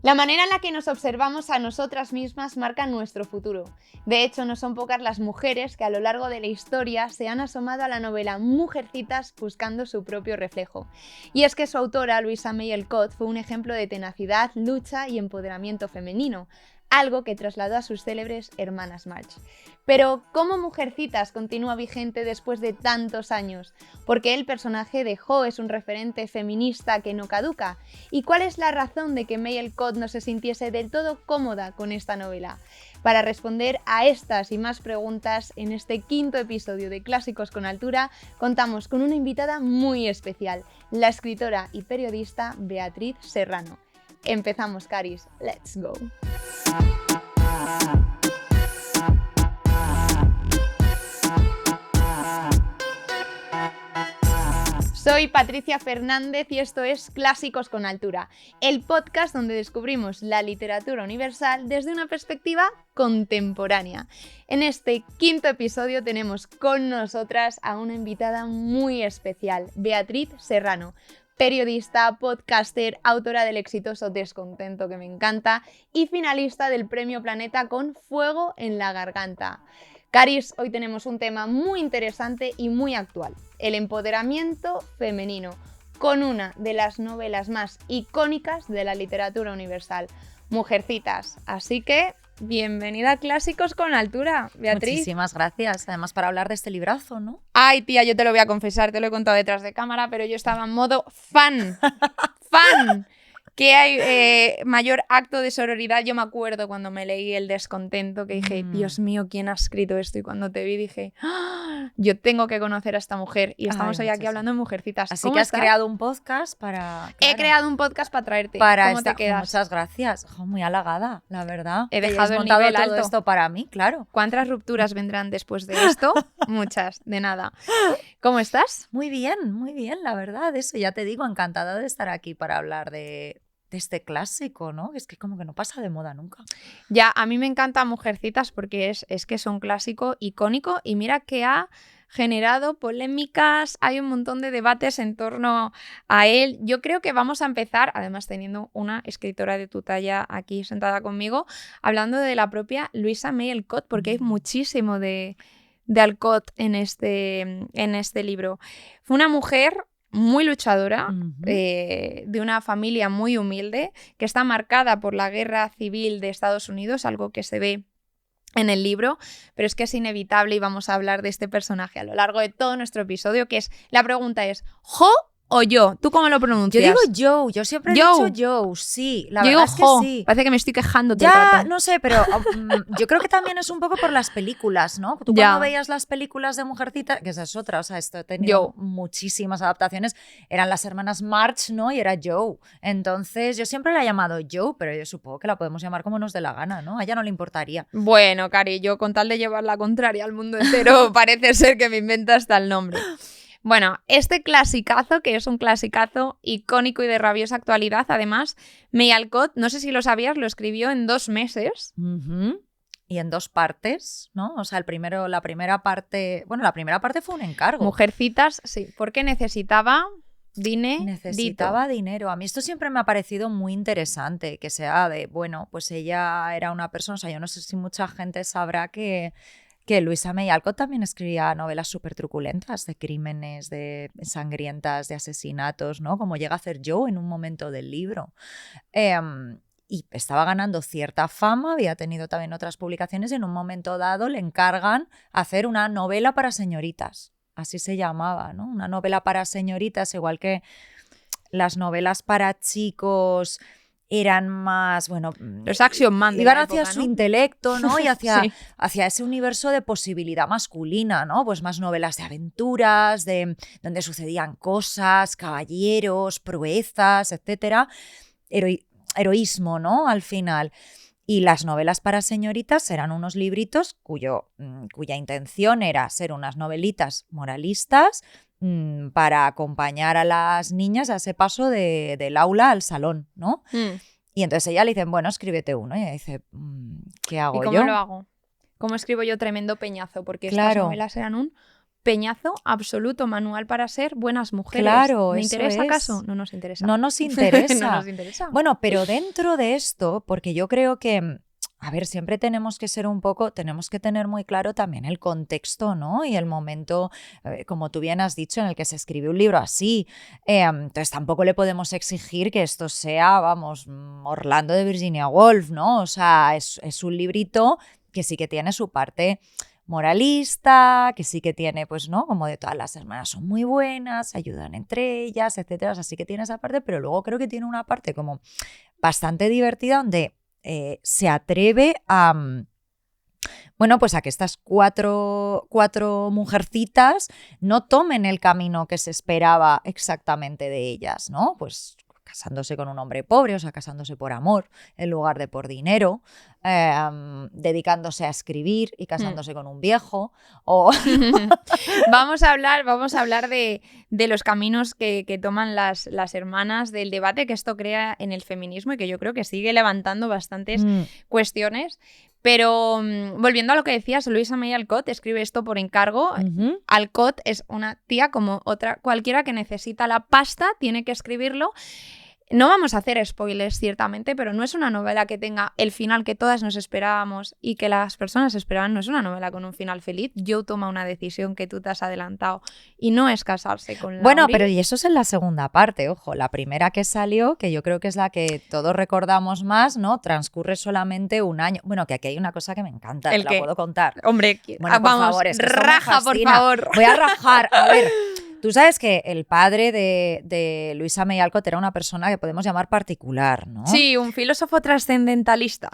La manera en la que nos observamos a nosotras mismas marca nuestro futuro. De hecho, no son pocas las mujeres que a lo largo de la historia se han asomado a la novela Mujercitas buscando su propio reflejo. Y es que su autora, Louisa May Alcott, fue un ejemplo de tenacidad, lucha y empoderamiento femenino, algo que trasladó a sus célebres hermanas March. Pero, ¿cómo Mujercitas continúa vigente después de tantos años? ¿Por qué el personaje de Jo es un referente feminista que no caduca? ¿Y cuál es la razón de que May Alcott no se sintiese del todo cómoda con esta novela? Para responder a estas y más preguntas, en este quinto episodio de Clásicos con Altura, contamos con una invitada muy especial, la escritora y periodista Beatriz Serrano. Empezamos, Caris. Let's go. Soy Patricia Fernández y esto es Clásicos con Altura, el podcast donde descubrimos la literatura universal desde una perspectiva contemporánea. En este quinto episodio tenemos con nosotras a una invitada muy especial, Beatriz Serrano, periodista, podcaster, autora del exitoso Descontento, que me encanta, y finalista del Premio Planeta con Fuego en la Garganta. Caris, hoy tenemos un tema muy interesante y muy actual, el empoderamiento femenino, con una de las novelas más icónicas de la literatura universal, Mujercitas. Así que, bienvenida a Clásicos con Altura, Beatriz. Muchísimas gracias, además para hablar de este librazo, ¿no? Ay, tía, yo te lo voy a confesar, te lo he contado detrás de cámara, pero yo estaba en modo fan. ¿Qué hay mayor acto de sororidad? Yo me acuerdo cuando me leí El Descontento, que dije, Dios mío, ¿quién ha escrito esto? Y cuando te vi dije, ¡ah! Yo tengo que conocer a esta mujer. Y estamos hoy aquí hablando de Mujercitas. Así que has creado un podcast para... Claro, he creado un podcast para traerte. Para ¿Cómo te quedas? Muchas gracias. Muy halagada, la verdad. He dejado el montado nivel todo alto. Esto para mí, claro. ¿Cuántas rupturas vendrán después de esto? Muchas, de nada. ¿Cómo estás? Muy bien, la verdad. Eso ya te digo, encantada de estar aquí para hablar de este clásico, ¿no? Es que como que no pasa de moda nunca. Ya, a mí me encanta Mujercitas porque es que es un clásico icónico y mira que ha generado polémicas, hay un montón de debates en torno a él. Yo creo que vamos a empezar, además teniendo una escritora de tu talla aquí sentada conmigo, hablando de la propia Louisa May Alcott, porque hay muchísimo de Alcott en este libro. Fue una mujer muy luchadora, de una familia muy humilde, que está marcada por la guerra civil de Estados Unidos, algo que se ve en el libro, pero es que es inevitable y vamos a hablar de este personaje a lo largo de todo nuestro episodio, que es, la pregunta es, ¿Jo o yo? ¿Tú cómo lo pronuncias? Yo digo Joe, yo siempre he dicho Joe, sí, la verdad es que Jo. sí. Parece que me estoy quejando todo ya, el rato. No sé, pero yo creo que también es un poco por las películas, ¿no? Tú cuando veías las películas de Mujercitas, que esa es otra, o sea, esto ha tenido muchísimas adaptaciones, eran las hermanas March, ¿no? Y era Joe. Entonces, yo siempre la he llamado Joe, pero yo supongo que la podemos llamar como nos dé la gana, ¿no? A ella no le importaría. Bueno, Cari, yo con tal de llevar la contraria al mundo entero, parece ser que me inventa hasta el nombre. Bueno, este clasicazo, que es un clasicazo icónico y de rabiosa actualidad, además, May Alcott, no sé si lo sabías, lo escribió en 2 meses. Y en 2 partes, ¿no? O sea, la primera parte fue un encargo. Mujercitas, sí, porque necesitaba dinero. A mí esto siempre me ha parecido muy interesante, que sea de, bueno, pues ella era una persona, o sea, yo no sé si mucha gente sabrá que Louisa May Alcott también escribía novelas súper truculentas de crímenes, de sangrientas, de asesinatos, ¿no? Como llega a hacer Joe en un momento del libro. Y estaba ganando cierta fama, había tenido también otras publicaciones y en un momento dado le encargan hacer una novela para señoritas. Así se llamaba, ¿no? Una novela para señoritas, igual que las novelas para chicos eran más, bueno, los Action Man iban de la hacia época, su ¿no? intelecto, ¿no? Y hacia, sí. hacia ese universo de posibilidad masculina, ¿no? Pues más novelas de aventuras, donde sucedían cosas, caballeros, proezas, etcétera. Heroísmo, ¿no? Al final. Y las novelas para señoritas eran unos libritos cuya intención era ser unas novelitas moralistas para acompañar a las niñas a ese paso del aula al salón, ¿no? Y entonces ella le dicen, bueno, escríbete uno. Y ella dice, ¿qué hago yo? ¿Y cómo lo hago? ¿Cómo escribo yo tremendo peñazo? Porque estas novelas eran un peñazo absoluto, manual para ser buenas mujeres. Claro, ¿Me eso interesa es. acaso? No nos interesa. No nos interesa. No nos interesa. Bueno, pero dentro de esto, porque yo creo que, a ver, siempre tenemos que ser un poco, tenemos que tener muy claro también el contexto, ¿no? Y el momento, como tú bien has dicho, en el que se escribe un libro así. Entonces tampoco le podemos exigir que esto sea, vamos, Orlando de Virginia Woolf, ¿no? O sea, es un librito que sí que tiene su parte moralista, que sí que tiene, pues, ¿no? Como de todas las hermanas son muy buenas, se ayudan entre ellas, etcétera. O sea, sí que tiene esa parte, pero luego creo que tiene una parte como bastante divertida donde se atreve a, bueno, pues a que estas cuatro mujercitas no tomen el camino que se esperaba exactamente de ellas, ¿no? Pues casándose con un hombre pobre, o sea, casándose por amor en lugar de por dinero, dedicándose a escribir y casándose con un viejo. O... Vamos a hablar de los caminos que toman las hermanas, del debate que esto crea en el feminismo y que yo creo que sigue levantando bastantes cuestiones. Pero volviendo a lo que decías, Louisa May Alcott escribe esto por encargo. Alcott es una tía como otra cualquiera que necesita la pasta, tiene que escribirlo. No vamos a hacer spoilers, ciertamente, pero no es una novela que tenga el final que todas nos esperábamos y que las personas esperaban. No es una novela con un final feliz. Joe toma una decisión que tú te has adelantado y no es casarse con Laurie. Bueno, pero y eso es en la segunda parte, ojo. La primera que salió, que yo creo que es la que todos recordamos más, ¿no? Transcurre solamente un año. Bueno, que aquí hay una cosa que me encanta, te la puedo contar. Hombre, bueno, vamos, por favor, es que raja, por favor. Voy a rajar. A ver, tú sabes que el padre de Louisa May Alcott era una persona que podemos llamar particular, ¿no? Sí, un filósofo trascendentalista.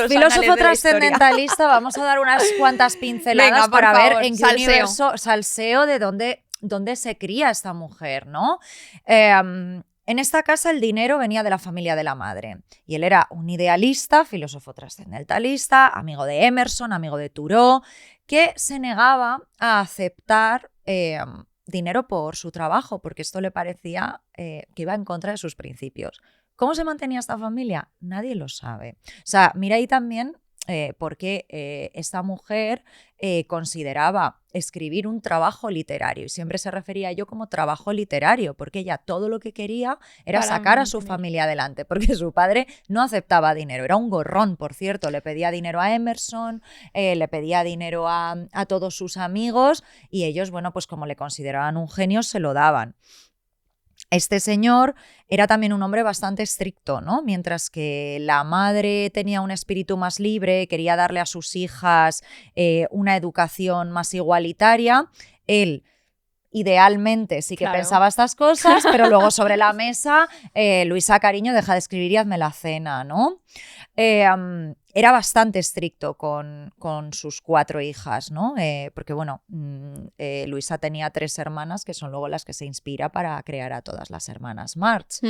Filósofo trascendentalista, vamos a dar unas cuantas pinceladas. Venga, para ver en qué universo, salseo de dónde se cría esta mujer, ¿no? En esta casa el dinero venía de la familia de la madre y él era un idealista, filósofo trascendentalista, amigo de Emerson, amigo de Thoreau, que se negaba a aceptar dinero por su trabajo, porque esto le parecía que iba en contra de sus principios. ¿Cómo se mantenía esta familia? Nadie lo sabe. O sea, mira ahí también por qué esta mujer consideraba escribir un trabajo literario, y siempre se refería a ello como trabajo literario, porque ella todo lo que quería era sacar a su familia adelante, porque su padre no aceptaba dinero, era un gorrón, por cierto, le pedía dinero a Emerson, le pedía dinero a todos sus amigos, y ellos, bueno, pues como le consideraban un genio, se lo daban. Este señor era también un hombre bastante estricto, ¿no? Mientras que la madre tenía un espíritu más libre, quería darle a sus hijas una educación más igualitaria, él idealmente sí que pensaba estas cosas, pero luego sobre la mesa, Luisa, cariño, deja de escribir y hazme la cena, ¿no? Era bastante estricto con sus 4 hijas, ¿no? Porque, bueno, Luisa tenía 3 hermanas que son luego las que se inspira para crear a todas las hermanas March.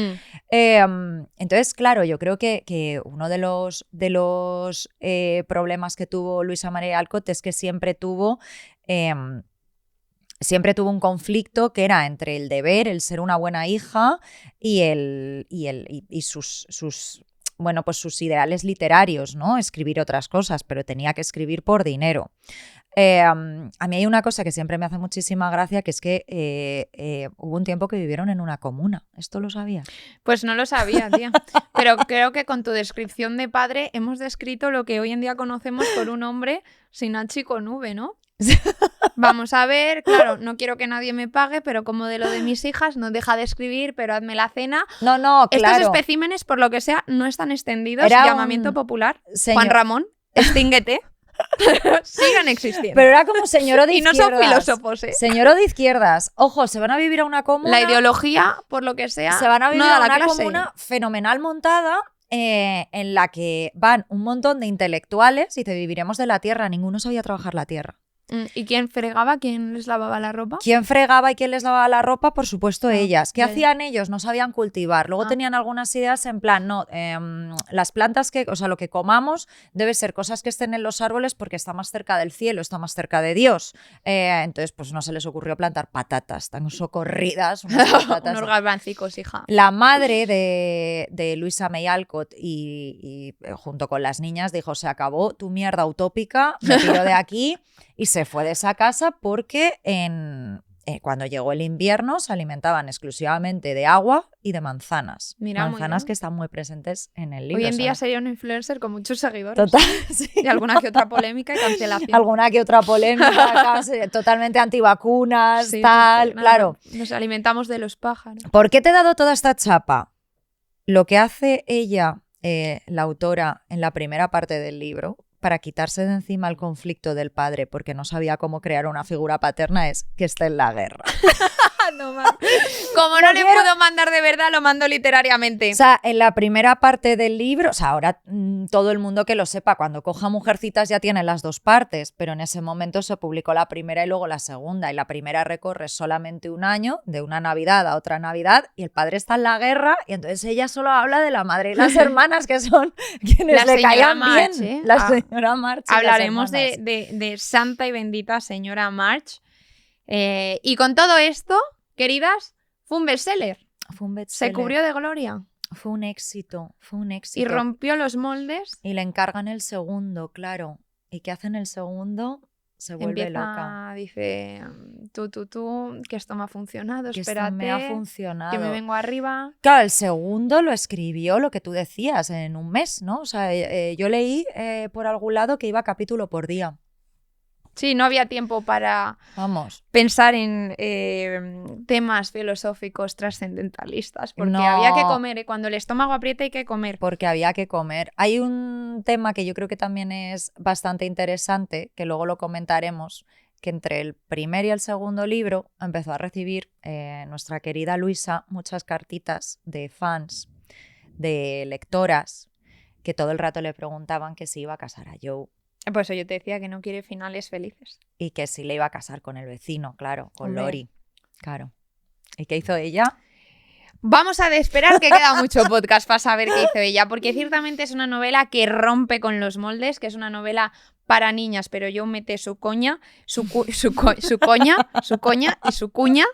Entonces, claro, yo creo que uno de los problemas que tuvo Louisa May Alcott es que siempre tuvo un conflicto que era entre el deber, el ser una buena hija y sus bueno, pues sus ideales literarios, ¿no? Escribir otras cosas, pero tenía que escribir por dinero. A mí hay una cosa que siempre me hace muchísima gracia, que es que hubo un tiempo que vivieron en una comuna. ¿Esto lo sabías? Pues no lo sabía, tía. Pero creo que con tu descripción de padre hemos descrito lo que hoy en día conocemos por un hombre sin H y con V, ¿no? Vamos a ver, claro, no quiero que nadie me pague, pero como de lo de mis hijas, no deja de escribir, pero hazme la cena. No, claro. Estos especímenes, por lo que sea, no están extendidos. Era llamamiento popular. Juan Ramón, extínguete. Sigan existiendo. Pero era como señor de izquierdas. Y no son filósofos, ¿eh? Señor de izquierdas. Ojo, se van a vivir a una comuna. La ideología, por lo que sea, se van a vivir no a una comuna fenomenal montada, en la que van un montón de intelectuales y te viviremos de la tierra. Ninguno sabía trabajar la tierra. ¿Y quién fregaba? ¿Quién les lavaba la ropa? ¿Quién fregaba y quién les lavaba la ropa? Por supuesto, ellas. ¿Qué hacían ellos? No sabían cultivar. Luego tenían algunas ideas en plan, no, las plantas o sea, lo que comamos debe ser cosas que estén en los árboles porque está más cerca del cielo, está más cerca de Dios. Entonces, pues no se les ocurrió plantar patatas tan socorridas. Unas unos garbancicos, hija. La madre de Louisa May Alcott y junto con las niñas dijo, se acabó tu mierda utópica, me tiro de aquí, y se se fue de esa casa porque cuando llegó el invierno se alimentaban exclusivamente de agua y de manzanas. Mira, muy manzanas bien. que están muy presentes en el libro. Hoy en día ¿sabes? sería un influencer con muchos seguidores. Total, sí. Y alguna que otra polémica y cancelación. Alguna que otra polémica, casi, totalmente antivacunas, Sí, tal, nada, claro. Nos alimentamos de los pájaros. ¿Por qué te he dado toda esta chapa? Lo que hace ella, la autora, en la primera parte del libro, para quitarse de encima el conflicto del padre porque no sabía cómo crear una figura paterna, es que esté en la guerra. No, como no le puedo mandar de verdad, lo mando literariamente. O sea, en la primera parte del libro, o sea, ahora todo el mundo que lo sepa, cuando coja Mujercitas ya tiene las dos partes, pero en ese momento se publicó la primera y luego la segunda, y la primera recorre solamente un año, de una Navidad a otra Navidad, y el padre está en la guerra, y entonces ella solo habla de la madre y las hermanas, que son quienes le caían March, bien. La señora March. Hablaremos de santa y bendita señora March. Y con todo esto, queridas, fue un bestseller. Fue un bestseller. Se cubrió de gloria. Fue un éxito, fue un éxito. Y rompió los moldes. Y le encargan el segundo, claro. ¿Y qué hacen el segundo? Se vuelve loca. Dice, tú, que esto me ha funcionado, que espérate, esto me ha funcionado. que me vengo arriba. Claro, el segundo lo escribió, lo que tú decías, en un mes, ¿no? O sea, yo leí por algún lado que iba capítulo por día. Sí, no había tiempo para pensar en temas filosóficos trascendentalistas, porque había que comer, cuando el estómago aprieta hay que comer. Porque había que comer. Hay un tema que yo creo que también es bastante interesante, que luego lo comentaremos, que entre el primer y el segundo libro empezó a recibir nuestra querida Luisa muchas cartitas de fans, de lectoras, que todo el rato le preguntaban que si iba a casar a Joe. Por eso yo te decía que no quiere finales felices. Y que sí le iba a casar con el vecino, claro, con Lori. Claro. ¿Y qué hizo ella? Vamos a esperar que queda mucho podcast para saber qué hizo ella, porque ciertamente es una novela que rompe con los moldes, que es una novela para niñas, pero yo mete su coña y su cuña,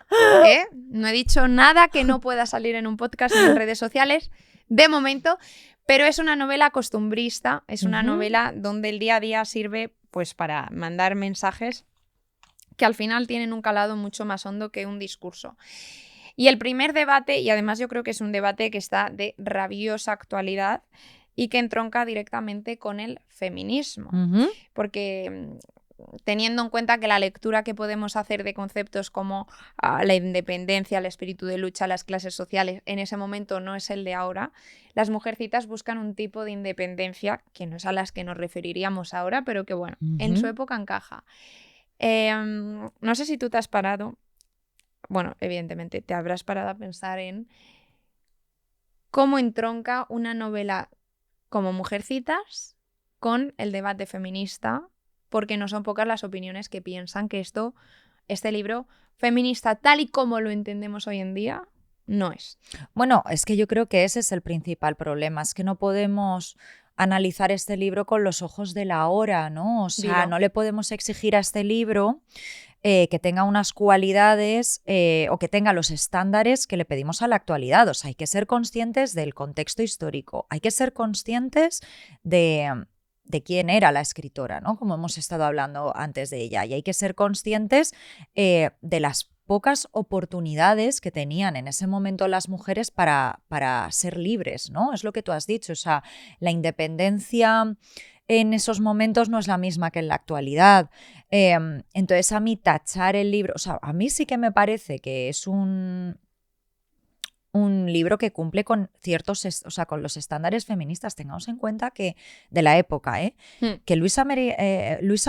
¿eh? No he dicho nada que no pueda salir en un podcast ni en redes sociales, de momento. Pero es una novela costumbrista, es una novela donde el día a día sirve pues para mandar mensajes que al final tienen un calado mucho más hondo que un discurso. Y el primer debate, y además yo creo que es un debate que está de rabiosa actualidad y que entronca directamente con el feminismo, porque teniendo en cuenta que la lectura que podemos hacer de conceptos como la independencia, el espíritu de lucha, las clases sociales, en ese momento no es el de ahora, las Mujercitas buscan un tipo de independencia que no es a las que nos referiríamos ahora, pero que bueno, en su época encaja. No sé si tú te has parado, bueno, evidentemente te habrás parado a pensar en cómo entronca una novela como Mujercitas con el debate feminista, porque no son pocas las opiniones que piensan que este libro feminista, tal y como lo entendemos hoy en día, no es. Bueno, es que yo creo que ese es el principal problema, es que no podemos analizar este libro con los ojos de la hora, ¿no? O sea, no le podemos exigir a este libro que tenga unas cualidades o que tenga los estándares que le pedimos a la actualidad. O sea, hay que ser conscientes del contexto histórico, hay que ser conscientes de quién era la escritora, ¿no? Como hemos estado hablando antes de ella. Y hay que ser conscientes de las pocas oportunidades que tenían en ese momento las mujeres para ser libres, ¿no? Es lo que tú has dicho. O sea, la independencia en esos momentos no es la misma que en la actualidad. Entonces, a mí tachar el libro... O sea, a mí sí que me parece que es un libro que cumple con ciertos, o sea, con los estándares feministas. Tengamos en cuenta que de la época, que Louisa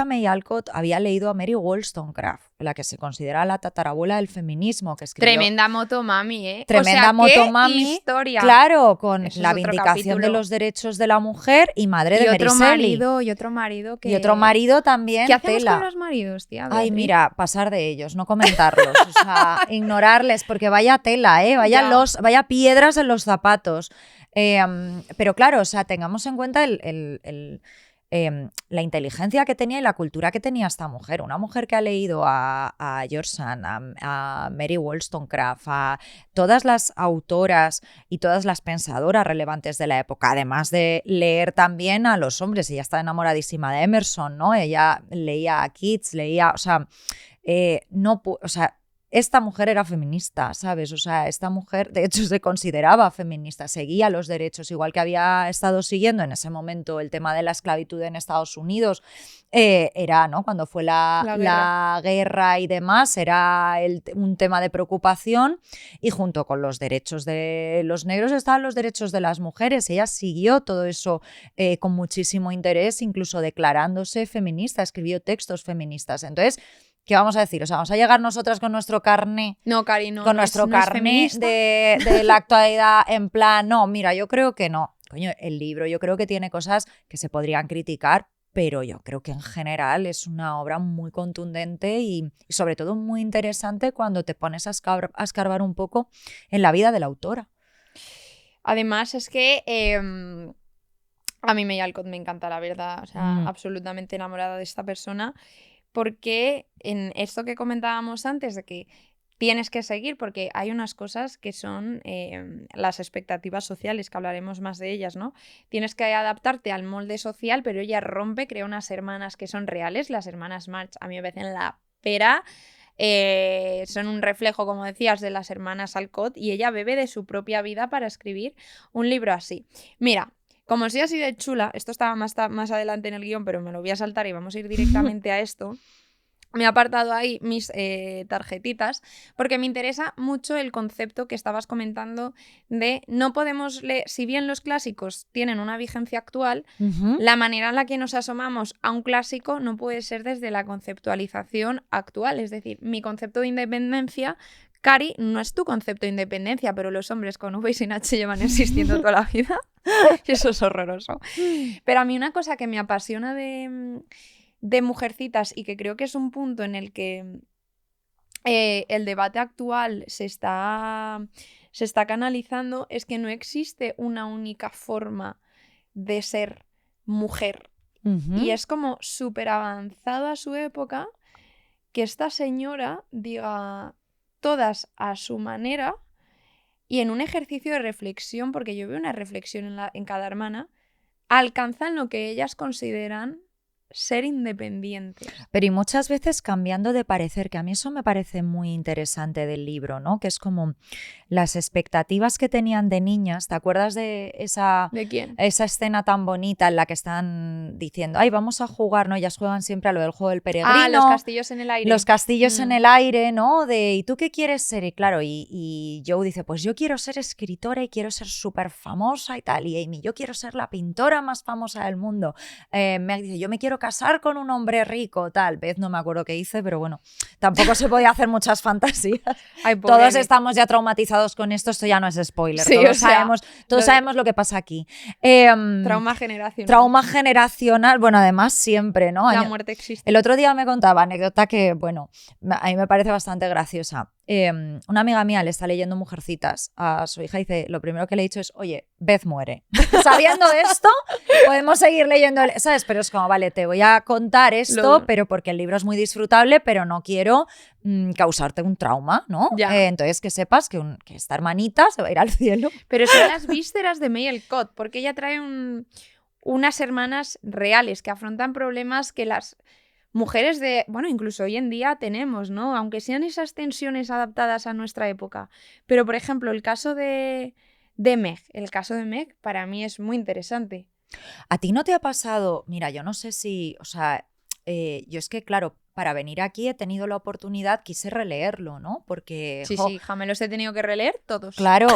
May Alcott había leído a Mary Wollstonecraft, la que se considera la tatarabuela del feminismo, que escribió. Tremenda motomami, ¿eh? Tremenda motomami, historia. Claro, con la vindicación de los derechos de la mujer y madre de Mary Shelley. Y otro marido también. ¿Qué hacemos con los maridos, tía? Ay, mira, pasar de ellos, no comentarlos, o sea, ignorarles, porque vaya tela, vaya piedras en los zapatos. Pero claro, o sea, tengamos en cuenta la inteligencia que tenía y la cultura que tenía esta mujer. Una mujer que ha leído a George Sand, a Mary Wollstonecraft, a todas las autoras y todas las pensadoras relevantes de la época, además de leer también a los hombres. Ella está enamoradísima de Emerson, ¿no? Ella leía a Keats, leía, esta mujer era feminista, ¿sabes? O sea, esta mujer, de hecho, se consideraba feminista, seguía los derechos, igual que había estado siguiendo en ese momento el tema de la esclavitud en Estados Unidos. Era, ¿no? Cuando fue la guerra y demás, era un tema de preocupación, y junto con los derechos de los negros estaban los derechos de las mujeres. Ella siguió todo eso con muchísimo interés, incluso declarándose feminista, escribió textos feministas. Entonces, ¿qué vamos a decir? O sea, vamos a llegar nosotras con nuestro carné. No, Cari, no. Con nuestro carné de la actualidad en plan, no, mira, yo creo que no. Coño, el libro yo creo que tiene cosas que se podrían criticar, pero yo creo que en general es una obra muy contundente y sobre todo muy interesante cuando te pones a escarbar un poco en la vida de la autora. Además, es que a mí May Alcott me encanta, la verdad. O sea, absolutamente enamorada de esta persona. Porque en esto que comentábamos antes de que tienes que seguir, porque hay unas cosas que son las expectativas sociales, que hablaremos más de ellas, ¿no? Tienes que adaptarte al molde social, pero ella rompe, crea unas hermanas que son reales. Las hermanas March a mí me parecen la pera. Son un reflejo, como decías, de las hermanas Alcott, y ella bebe de su propia vida para escribir un libro así. Mira, como soy así de chula, esto estaba más adelante en el guión, pero me lo voy a saltar y vamos a ir directamente a esto. Me he apartado ahí mis tarjetitas porque me interesa mucho el concepto que estabas comentando de no podemos leer, si bien los clásicos tienen una vigencia actual, la manera en la que nos asomamos a un clásico no puede ser desde la conceptualización actual. Es decir, mi concepto de independencia, Cari, no es tu concepto de independencia, pero los hombres con V y sin H llevan existiendo toda la vida. Eso es horroroso. Pero a mí una cosa que me apasiona de Mujercitas, y que creo que es un punto en el que el debate actual se está canalizando, es que no existe una única forma de ser mujer. Y es como súper avanzado a su época que esta señora diga todas a su manera y en un ejercicio de reflexión, porque yo veo una reflexión en cada hermana, alcanzan lo que ellas consideran ser independientes. Pero y muchas veces cambiando de parecer, que a mí eso me parece muy interesante del libro, ¿no? Que es como las expectativas que tenían de niñas. ¿Te acuerdas de esa, ¿De quién? Esa escena tan bonita en la que están diciendo, ay, vamos a jugar, ¿no? Ellas juegan siempre a lo del juego del peregrino. Ah, los castillos en el aire. Los castillos en el aire, ¿no? De, ¿y tú qué quieres ser? Y claro, y Joe dice, pues yo quiero ser escritora y quiero ser súper famosa y tal. Y Amy, yo quiero ser la pintora más famosa del mundo. Meg dice, yo me quiero casar con un hombre rico, tal vez, no me acuerdo qué hice, pero bueno, tampoco se podía hacer muchas fantasías. Ay, todos estamos ya traumatizados con esto ya no es spoiler, sí, todos sabemos lo que pasa aquí. Trauma generacional. Trauma generacional, bueno, además siempre, ¿no? La muerte existe. El otro día me contaba anécdota que, bueno, a mí me parece bastante graciosa. Una amiga mía le está leyendo Mujercitas a su hija y dice, lo primero que le he dicho es, oye, Beth muere. Sabiendo de esto, podemos seguir leyendo, ¿sabes? Pero es como, vale, te voy a contar esto, pero porque el libro es muy disfrutable, pero no quiero causarte un trauma, ¿no? Entonces que sepas que esta hermanita se va a ir al cielo. Pero son las vísceras de May Alcott, porque ella trae unas hermanas reales que afrontan problemas que las mujeres incluso hoy en día tenemos, ¿no? Aunque sean esas tensiones adaptadas a nuestra época. Pero, por ejemplo, el caso de Meg para mí es muy interesante. ¿A ti no te ha pasado? Mira, yo no sé si, o sea, yo es que, claro, para venir aquí he tenido la oportunidad, quise releerlo, ¿no? Porque... Sí, me los he tenido que releer todos. Claro,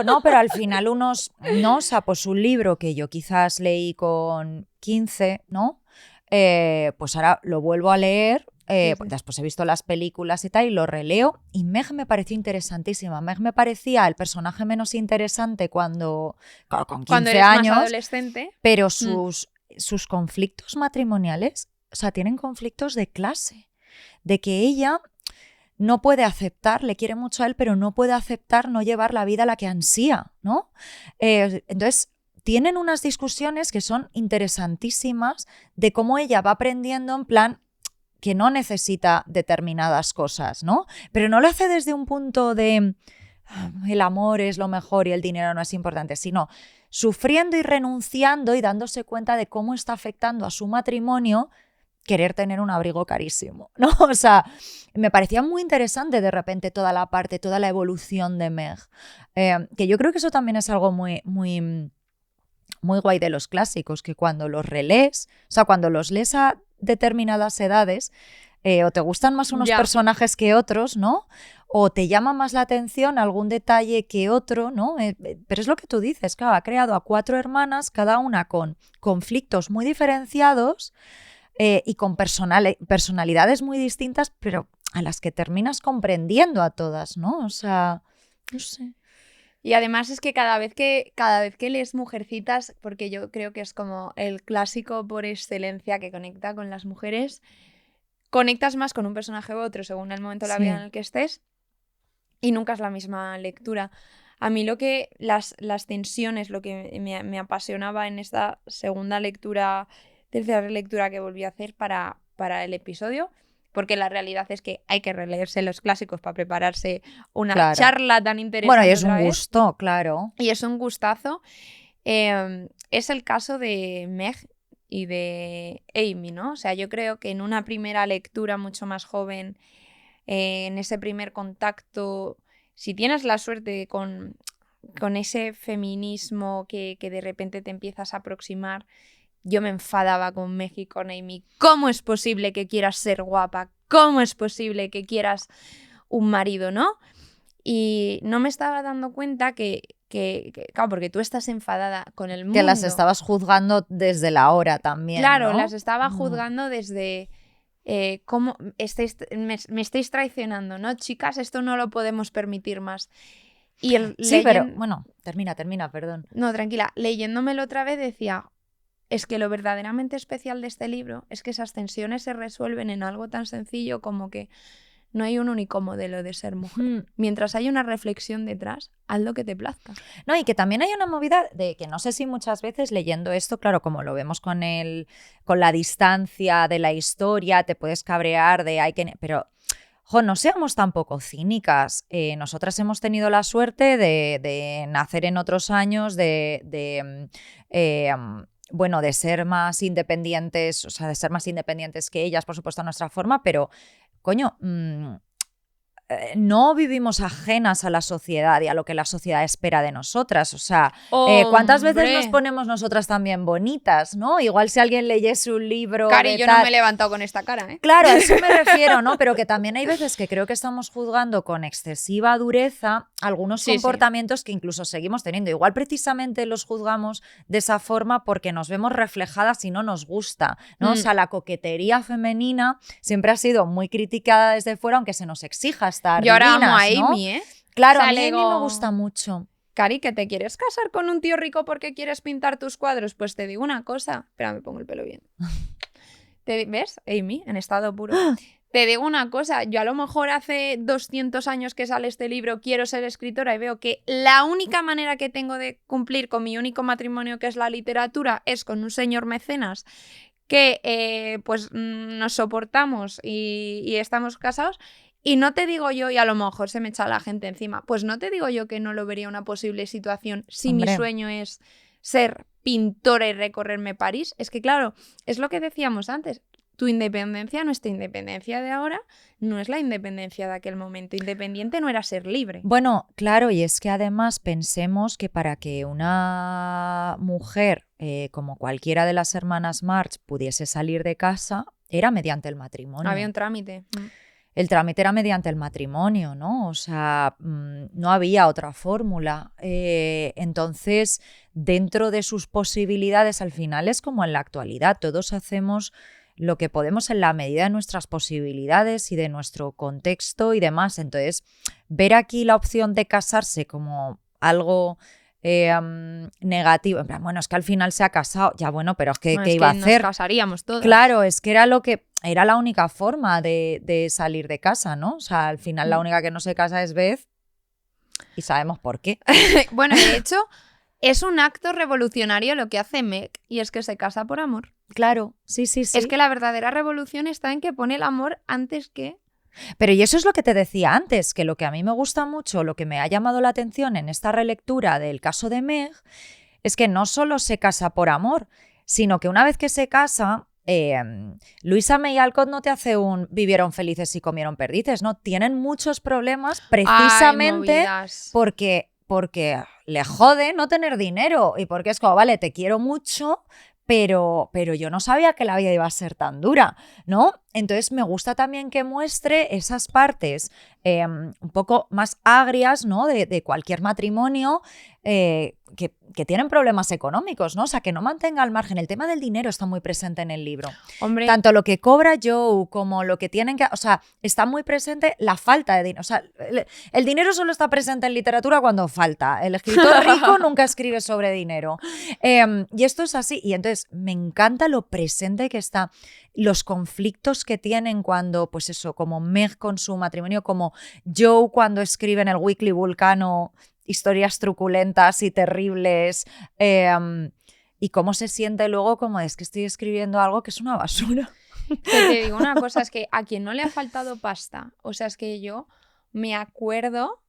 no, pero al final no, o sea, pues un libro que yo quizás leí con 15, ¿no? Pues ahora lo vuelvo a leer, después he visto las películas y tal, y lo releo, y Meg me pareció interesantísima. Meg me parecía el personaje menos interesante con 15 cuando eres años, más adolescente. Pero sus conflictos matrimoniales, o sea, tienen conflictos de clase, de que ella no puede aceptar, le quiere mucho a él, pero no puede aceptar no llevar la vida a la que ansía, ¿no? Entonces, tienen unas discusiones que son interesantísimas de cómo ella va aprendiendo en plan que no necesita determinadas cosas, ¿no? Pero no lo hace desde un punto de el amor es lo mejor y el dinero no es importante, sino sufriendo y renunciando y dándose cuenta de cómo está afectando a su matrimonio querer tener un abrigo carísimo, ¿no? O sea, me parecía muy interesante de repente toda la parte, toda la evolución de Meg, que yo creo que eso también es algo muy, muy, muy guay de los clásicos, que cuando los relees, o sea, cuando los lees a determinadas edades, o te gustan más unos personajes que otros, ¿no? O te llama más la atención algún detalle que otro, ¿no? Pero es lo que tú dices, claro, ha creado a 4 hermanas, cada una con conflictos muy diferenciados y con personalidades muy distintas, pero a las que terminas comprendiendo a todas, ¿no? O sea, no sé. Y además es que cada vez que lees Mujercitas, porque yo creo que es como el clásico por excelencia que conecta con las mujeres, conectas más con un personaje u otro según el momento de la vida en el que estés y nunca es la misma lectura. A mí las tensiones, lo que me apasionaba en esta tercera lectura que volví a hacer para el episodio, porque la realidad es que hay que releerse los clásicos para prepararse una charla tan interesante. Bueno, y es un gusto, claro. Y es un gustazo. Es el caso de Meg y de Amy, ¿no? O sea, yo creo que en una primera lectura mucho más joven, en ese primer contacto, si tienes la suerte con ese feminismo que de repente te empiezas a aproximar, yo me enfadaba con Meg y con Amy. ¿Cómo es posible que quieras ser guapa? ¿Cómo es posible que quieras un marido, no? Y no me estaba dando cuenta que claro, porque tú estás enfadada con el mundo. Que las estabas juzgando desde la hora también, claro, ¿no? Las estaba juzgando desde cómo me estáis traicionando, ¿no? Chicas, esto no lo podemos permitir más. Y pero bueno, termina, perdón. No, tranquila. Leyéndomelo otra vez decía, es que lo verdaderamente especial de este libro es que esas tensiones se resuelven en algo tan sencillo como que no hay un único modelo de ser mujer. Mientras hay una reflexión detrás, haz lo que te plazca. No, y que también hay una movida de que no sé si muchas veces leyendo esto, claro, como lo vemos con la distancia de la historia, te puedes cabrear pero no seamos tampoco cínicas. Nosotras hemos tenido la suerte de nacer en otros años, de ser más independientes, o sea, de ser más independientes que ellas, por supuesto, a nuestra forma, pero coño, no vivimos ajenas a la sociedad y a lo que la sociedad espera de nosotras. O sea, ¿cuántas veces nos ponemos nosotras también bonitas, no? Igual si alguien leyese un libro... Cari, yo no me he levantado con esta cara, ¿eh? Claro, a eso me refiero, ¿no? Pero que también hay veces que creo que estamos juzgando con excesiva dureza algunos comportamientos que incluso seguimos teniendo. Igual precisamente los juzgamos de esa forma porque nos vemos reflejadas y no nos gusta, ¿no? O sea, la coquetería femenina siempre ha sido muy criticada desde fuera, aunque se nos exija estar yo ahora divinas, amo a Amy, ¿no? ¿eh? Claro, o sea, a mí me gusta mucho. Cari, ¿que te quieres casar con un tío rico porque quieres pintar tus cuadros? Pues te digo una cosa. Espera, me pongo el pelo bien. ¿Ves? Amy, en estado puro. Te digo una cosa. Yo a lo mejor hace 200 años que sale este libro, quiero ser escritora y veo que la única manera que tengo de cumplir con mi único matrimonio, que es la literatura, es con un señor mecenas que pues nos soportamos y estamos casados. Y no te digo yo, y a lo mejor se me echa la gente encima, pues no te digo yo que no lo vería una posible situación si mi sueño es ser pintora y recorrerme París. Es que claro, es lo que decíamos antes, tu independencia, nuestra independencia de ahora, no es la independencia de aquel momento. Independiente no era ser libre. Bueno, claro, y es que además pensemos que para que una mujer, como cualquiera de las hermanas March, pudiese salir de casa, era mediante el matrimonio. Había un trámite. El trámite era mediante el matrimonio, ¿no? O sea, no había otra fórmula. Entonces, dentro de sus posibilidades, al final es como en la actualidad. Todos hacemos lo que podemos en la medida de nuestras posibilidades y de nuestro contexto y demás. Entonces, ver aquí la opción de casarse como algo negativo, en plan, bueno, es que al final se ha casado, ya bueno, pero es que ¿qué iba a hacer? Nos casaríamos todos. Claro, es que era la única forma de salir de casa, ¿no? O sea, al final la única que no se casa es Beth y sabemos por qué. Bueno, de hecho, Es un acto revolucionario lo que hace Meg, y es que se casa por amor. Claro, sí. Es que la verdadera revolución está en que pone el amor antes que... Pero y eso es lo que te decía antes, que lo que a mí me gusta mucho, lo que me ha llamado la atención en esta relectura del caso de Meg, es que no solo se casa por amor, sino que una vez que se casa, Louisa May Alcott no te hace un vivieron felices y comieron perdices, ¿no? Tienen muchos problemas precisamente porque le jode no tener dinero y porque es como, vale, te quiero mucho, pero yo no sabía que la vida iba a ser tan dura, ¿no? Entonces me gusta también que muestre esas partes un poco más agrias, ¿no? De cualquier matrimonio que tienen problemas económicos, ¿no? O sea, que no mantenga al margen. El tema del dinero está muy presente en el libro. Hombre, Tanto lo que cobra Joe como lo que tienen que... O sea, está muy presente la falta de dinero. O sea, el dinero solo está presente en literatura cuando falta. El escritor rico nunca escribe sobre dinero. Y esto es así. Y entonces me encanta lo presente que está, los conflictos que tienen cuando, pues eso, como Meg con su matrimonio, como Joe cuando escribe en el Weekly Vulcano historias truculentas y terribles, y cómo se siente luego como es que estoy escribiendo algo que es una basura. que te digo una cosa, es que a quien no le ha faltado pasta, o sea, es que yo me acuerdo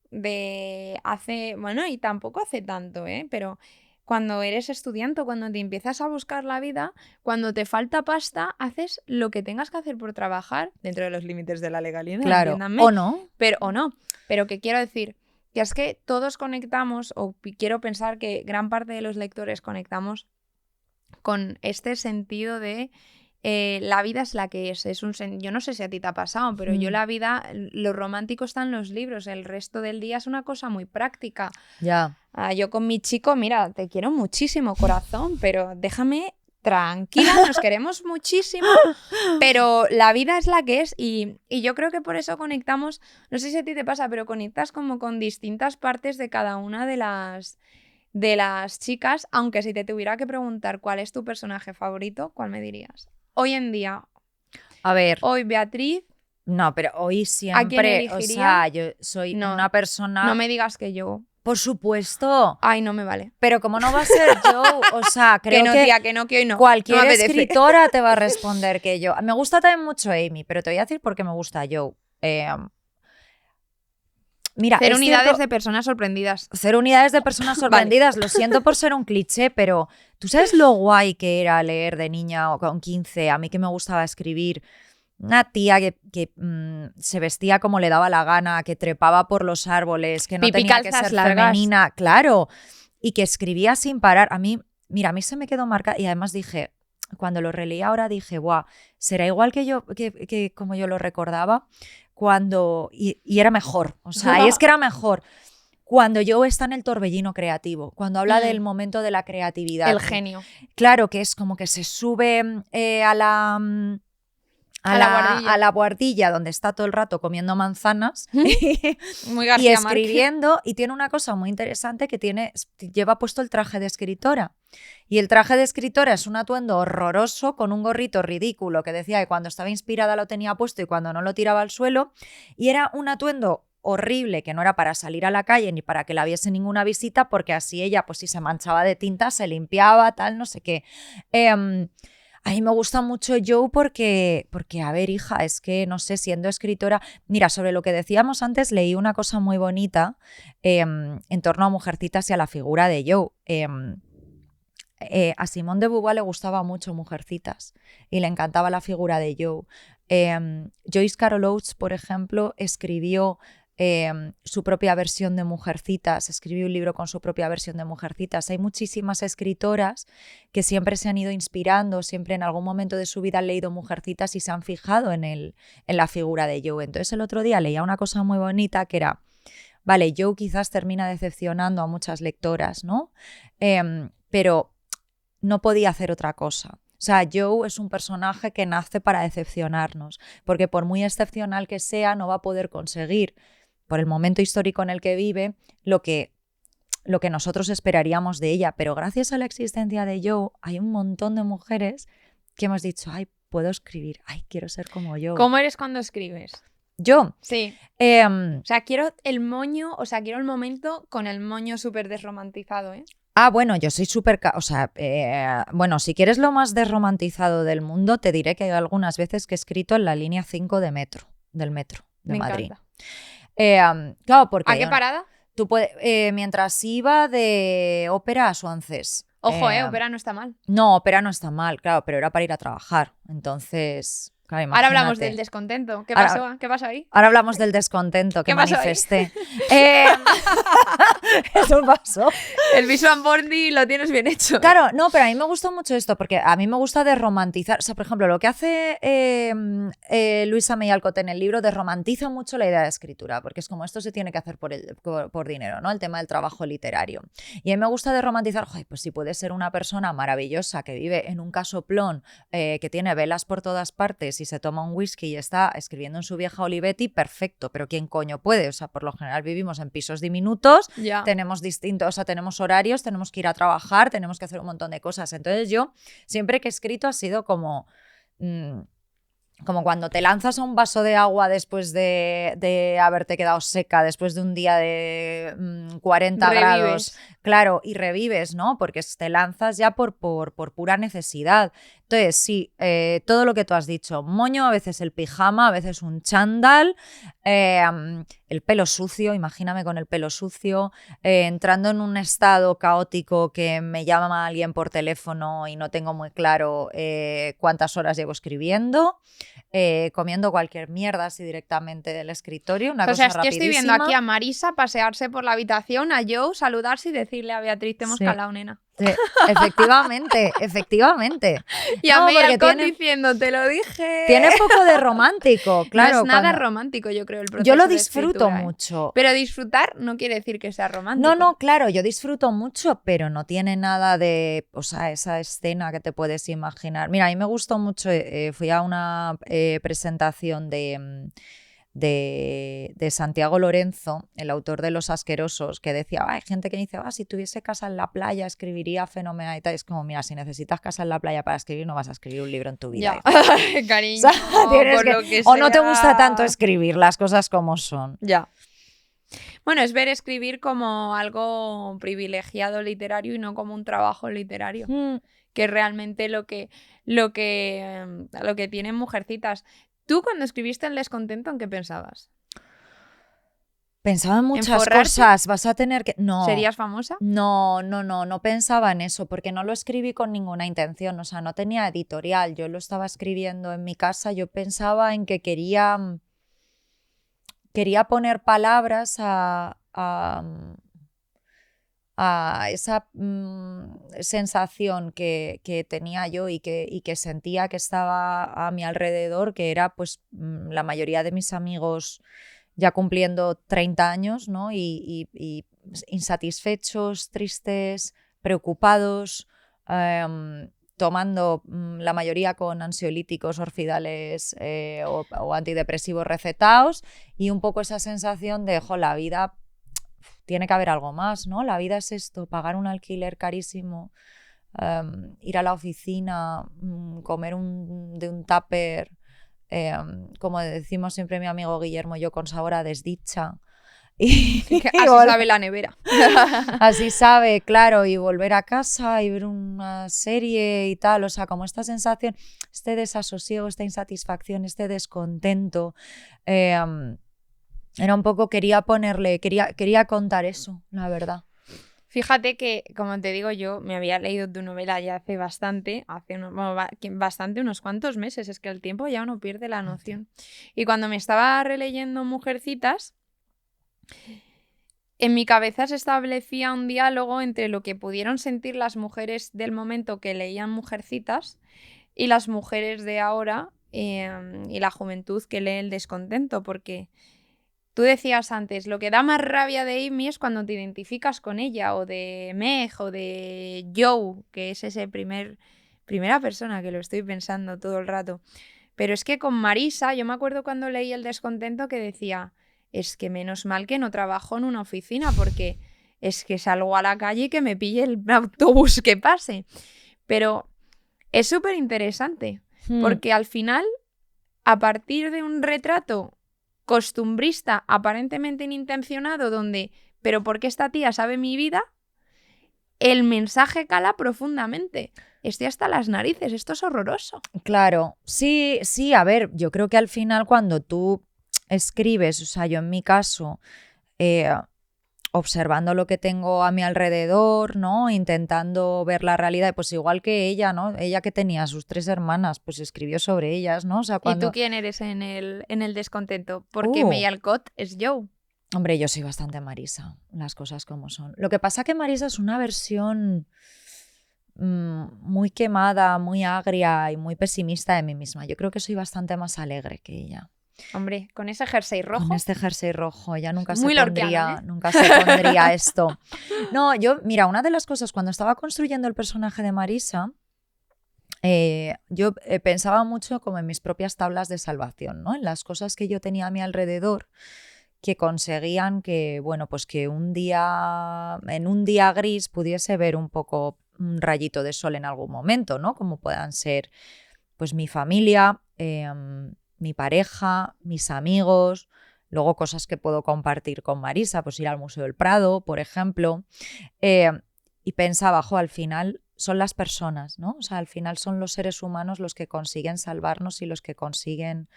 de hace, bueno, y tampoco hace tanto, pero cuando eres estudiante, cuando te empiezas a buscar la vida, cuando te falta pasta, haces lo que tengas que hacer por trabajar, dentro de los límites de la legalidad, Claro, entiéndanme. o no. Pero que quiero decir que es que todos conectamos, o quiero pensar que gran parte de los lectores conectamos con este sentido de la vida es la que es. Yo no sé si a ti te ha pasado, pero yo la vida, lo romántico está en los libros, el resto del día es una cosa muy práctica. Ya. Yo con mi chico, mira, te quiero muchísimo, corazón, pero déjame tranquila, nos queremos muchísimo, pero la vida es la que es y yo creo que por eso conectamos, no sé si a ti te pasa, pero conectas como con distintas partes de cada una de las chicas, aunque si te tuviera que preguntar cuál es tu personaje favorito, ¿cuál me dirías? Hoy en día. A ver. Hoy Beatriz. No, pero hoy siempre, ¿a quién elegiría? O sea, yo soy una persona... No me digas que yo. Por supuesto. Ay, no me vale. Pero como no va a ser yo, o sea, creo que no, tía, que hoy no. Cualquier no escritora te va a responder que yo. Me gusta también mucho Amy, pero te voy a decir por qué me gusta Joe. Mira, 0 unidades de personas sorprendidas. 0 unidades de personas sorprendidas. Vale. Lo siento por ser un cliché, pero ¿tú sabes lo guay que era leer de niña o con 15? A mí que me gustaba escribir. Una tía que se vestía como le daba la gana, que trepaba por los árboles, que no tenía que ser femenina, claro, y que escribía sin parar. A mí se me quedó marcada y además dije, cuando lo releí ahora dije, guau, será igual que yo, que como yo lo recordaba, y era mejor, o sea, y es que era mejor. Cuando Joe está en el torbellino creativo, cuando habla del momento de la creatividad. El genio. Claro, que es como que se sube a la guardilla donde está todo el rato comiendo manzanas muy y escribiendo Márquez. Y tiene una cosa muy interesante que lleva puesto el traje de escritora y el traje de escritora es un atuendo horroroso con un gorrito ridículo que decía que cuando estaba inspirada lo tenía puesto y cuando no lo tiraba al suelo y era un atuendo horrible que no era para salir a la calle ni para que la viese ninguna visita porque así ella pues si se manchaba de tinta se limpiaba tal no sé qué. A mí me gusta mucho Joe porque, a ver, hija, es que, no sé, siendo escritora... Mira, sobre lo que decíamos antes, leí una cosa muy bonita en torno a Mujercitas y a la figura de Joe. A Simone de Beauvoir le gustaba mucho Mujercitas y le encantaba la figura de Joe. Joyce Carol Oates, por ejemplo, escribió... su propia versión de Mujercitas, escribió un libro con su propia versión de Mujercitas. Hay muchísimas escritoras que siempre se han ido inspirando, siempre en algún momento de su vida han leído Mujercitas y se han fijado en la figura de Joe. Entonces el otro día leía una cosa muy bonita que era, vale, Joe quizás termina decepcionando a muchas lectoras, ¿no? Pero no podía hacer otra cosa. O sea, Joe es un personaje que nace para decepcionarnos, porque por muy excepcional que sea, no va a poder conseguir por el momento histórico en el que vive, lo que nosotros esperaríamos de ella. Pero gracias a la existencia de Joe, hay un montón de mujeres que hemos dicho, ay, puedo escribir, ay, quiero ser como Joe. ¿Cómo eres cuando escribes? Yo. Sí. O sea, quiero el moño, quiero el momento con el moño súper desromantizado, ¿eh? Bueno, yo soy súper... O sea, bueno, si quieres lo más desromantizado del mundo, te diré que hay algunas veces que he escrito en la línea 5 del metro de Me Madrid. encanta. Claro, porque ¿A qué parada? tú puedes... mientras iba de ópera a Swanses. Ojo, ópera no está mal. No, ópera no está mal, claro, pero era para ir a trabajar. Entonces, claro, Ahora hablamos imagínate. del descontento. ¿Qué Ahora- pasó? ¿Qué pasó ahí? Ahora hablamos del descontento que ¿Qué pasó ahí? manifesté. Eso pasó. El visual boarding lo tienes bien hecho. Claro, no, pero a mí me gustó mucho esto, porque a mí me gusta desromantizar. O sea, por ejemplo, lo que hace Luisa May Alcott en el libro desromantiza mucho la idea de escritura, porque es como esto se tiene que hacer por dinero, ¿no? El tema del trabajo literario. Y a mí me gusta desromantizar, pues si puede ser una persona maravillosa que vive en un casoplón, que tiene velas por todas partes y se toma un whisky y está escribiendo en su vieja Olivetti, perfecto, pero ¿quién coño puede? O sea, por lo general vivimos en pisos diminutos, Ya. tenemos distintos, o sea, tenemos horarios, tenemos que ir a trabajar, tenemos que hacer un montón de cosas. Entonces yo, siempre que he escrito ha sido como cuando te lanzas a un vaso de agua después de haberte quedado seca, después de un día de 40 grados, claro, y revives, ¿no? Porque te lanzas ya por pura necesidad. Entonces, sí, todo lo que tú has dicho, moño, a veces el pijama, a veces un chándal, el pelo sucio, imagíname con el pelo sucio, entrando en un estado caótico que me llama alguien por teléfono y no tengo muy claro cuántas horas llevo escribiendo, comiendo cualquier mierda así directamente del escritorio, una cosa es que estoy viendo rapidísima. aquí a Marisa pasearse por la habitación, a Joe saludarse y decirle a Beatriz, te hemos calado, nena. Sí, efectivamente. Y a May Alcott tiene, diciendo, te lo dije. Tiene poco de romántico, claro. No es nada romántico, yo creo, el proceso. Yo lo disfruto de mucho. Pero disfrutar no quiere decir que sea romántico. No, claro, yo disfruto mucho, pero no tiene nada de, o sea, esa escena que te puedes imaginar. Mira, a mí me gustó mucho, fui a una presentación de Santiago Lorenzo, el autor de Los Asquerosos, que decía, hay gente que dice, si tuviese casa en la playa escribiría fenomenal y tal. Es como, mira, si necesitas casa en la playa para escribir, no vas a escribir un libro en tu vida. Ya, cariño, o sea, o no te gusta tanto escribir las cosas como son. Ya. Bueno, es ver escribir como algo privilegiado literario y no como un trabajo literario, que es realmente lo que tienen Mujercitas. ¿Tú cuando escribiste El descontento, en qué pensabas? Pensaba en muchas cosas, vas a tener que... No. ¿Serías famosa? No pensaba en eso, porque no lo escribí con ninguna intención, o sea, no tenía editorial, yo lo estaba escribiendo en mi casa, yo pensaba en que quería poner palabras a esa sensación que tenía yo y que sentía que estaba a mi alrededor, que era pues la mayoría de mis amigos ya cumpliendo 30 años, ¿no? Y insatisfechos, tristes, preocupados, tomando la mayoría con ansiolíticos, orfidales o antidepresivos recetados, y un poco esa sensación de, la vida... tiene que haber algo más, ¿no? La vida es esto, pagar un alquiler carísimo, ir a la oficina, comer de un tupper, como decimos siempre mi amigo Guillermo, yo con sabor a desdicha. Así sabe la nevera. Así sabe, claro, y volver a casa y ver una serie y tal, o sea, como esta sensación, este desasosiego, esta insatisfacción, este descontento. Era un poco, quería contar eso, la verdad. Fíjate que, como te digo, yo me había leído tu novela ya hace bastante, unos cuantos meses, es que el tiempo ya uno pierde la noción. Y cuando me estaba releyendo Mujercitas, en mi cabeza se establecía un diálogo entre lo que pudieron sentir las mujeres del momento que leían Mujercitas y las mujeres de ahora y la juventud que lee El descontento, porque... Tú decías antes, lo que da más rabia de Amy es cuando te identificas con ella, o de Meg, o de Joe, que es ese primera persona que lo estoy pensando todo el rato. Pero es que con Marisa, yo me acuerdo cuando leí El descontento que decía, es que menos mal que no trabajo en una oficina, porque es que salgo a la calle y que me pille el autobús que pase. Pero es súper interesante, porque al final, a partir de un retrato costumbrista, aparentemente inintencionado, donde, pero ¿por qué esta tía sabe mi vida? el mensaje cala profundamente. Estoy hasta las narices, esto es horroroso. Claro, sí, a ver, yo creo que al final cuando tú escribes, o sea, yo en mi caso, observando lo que tengo a mi alrededor, ¿no? Intentando ver la realidad, pues igual que ella, ¿no? Ella que tenía sus 3 hermanas, pues escribió sobre ellas, ¿no? O sea, ¿Y tú quién eres en el descontento? Porque Uh. May Alcott es Joe. Hombre, yo soy bastante Marisa, las cosas como son. Lo que pasa que Marisa es una versión muy quemada, muy agria y muy pesimista de mí misma. Yo creo que soy bastante más alegre que ella. Hombre, con ese jersey rojo. Con este jersey rojo, ella nunca muy se pondría, lorquiano, ¿eh? nunca se pondría esto. No, yo, mira, una de las cosas cuando estaba construyendo el personaje de Marisa, yo pensaba mucho como en mis propias tablas de salvación, ¿no? En las cosas que yo tenía a mi alrededor que conseguían que, bueno, pues que en un día gris pudiese ver un poco un rayito de sol en algún momento, ¿no? Como puedan ser, pues mi familia, mi pareja, mis amigos, luego cosas que puedo compartir con Marisa, pues ir al Museo del Prado, por ejemplo. Y pensaba, al final son las personas, ¿no? O sea, al final son los seres humanos los que consiguen salvarnos y los que consiguen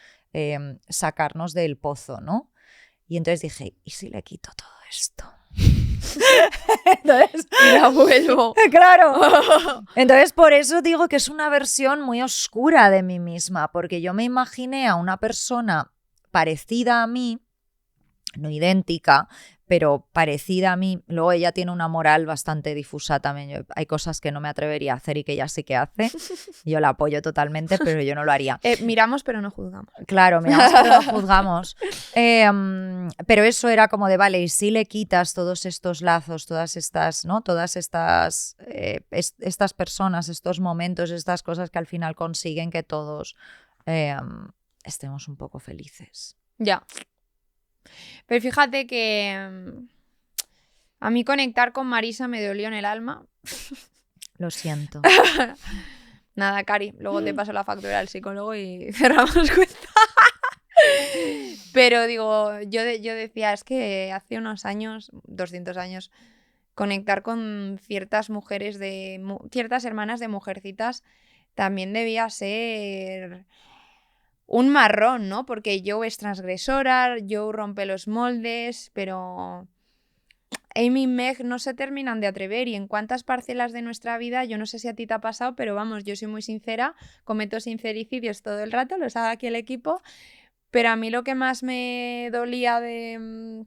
sacarnos del pozo, ¿no? Y entonces dije, ¿y si le quito todo esto? Entonces, y la vuelvo. Claro. Entonces, por eso digo que es una versión muy oscura de mí misma, porque yo me imaginé a una persona parecida a mí, no idéntica, pero parecida a mí. Luego ella tiene una moral bastante difusa también. Hay cosas que no me atrevería a hacer y que ella sí que hace. Yo la apoyo totalmente, pero yo no lo haría. Miramos pero no juzgamos. Claro, miramos pero no juzgamos. Pero eso era como de, vale, y si le quitas todos estos lazos, todas estas, ¿no? Todas estas, estas personas, estos momentos, estas cosas que al final consiguen que todos estemos un poco felices. Ya. Pero fíjate que a mí conectar con Marisa me dolió en el alma. Lo siento. Nada, Cari, luego te paso la factura al psicólogo y cerramos cuenta. Pero digo, yo decía, es que hace unos años, 200 años, conectar con ciertas mujeres ciertas hermanas de Mujercitas también debía ser un marrón, ¿no? Porque Joe es transgresora, Joe rompe los moldes, pero Amy y Meg no se terminan de atrever. Y en cuántas parcelas de nuestra vida, yo no sé si a ti te ha pasado, pero vamos, yo soy muy sincera, cometo sincericidios todo el rato, los haga aquí el equipo, pero a mí lo que más me dolía de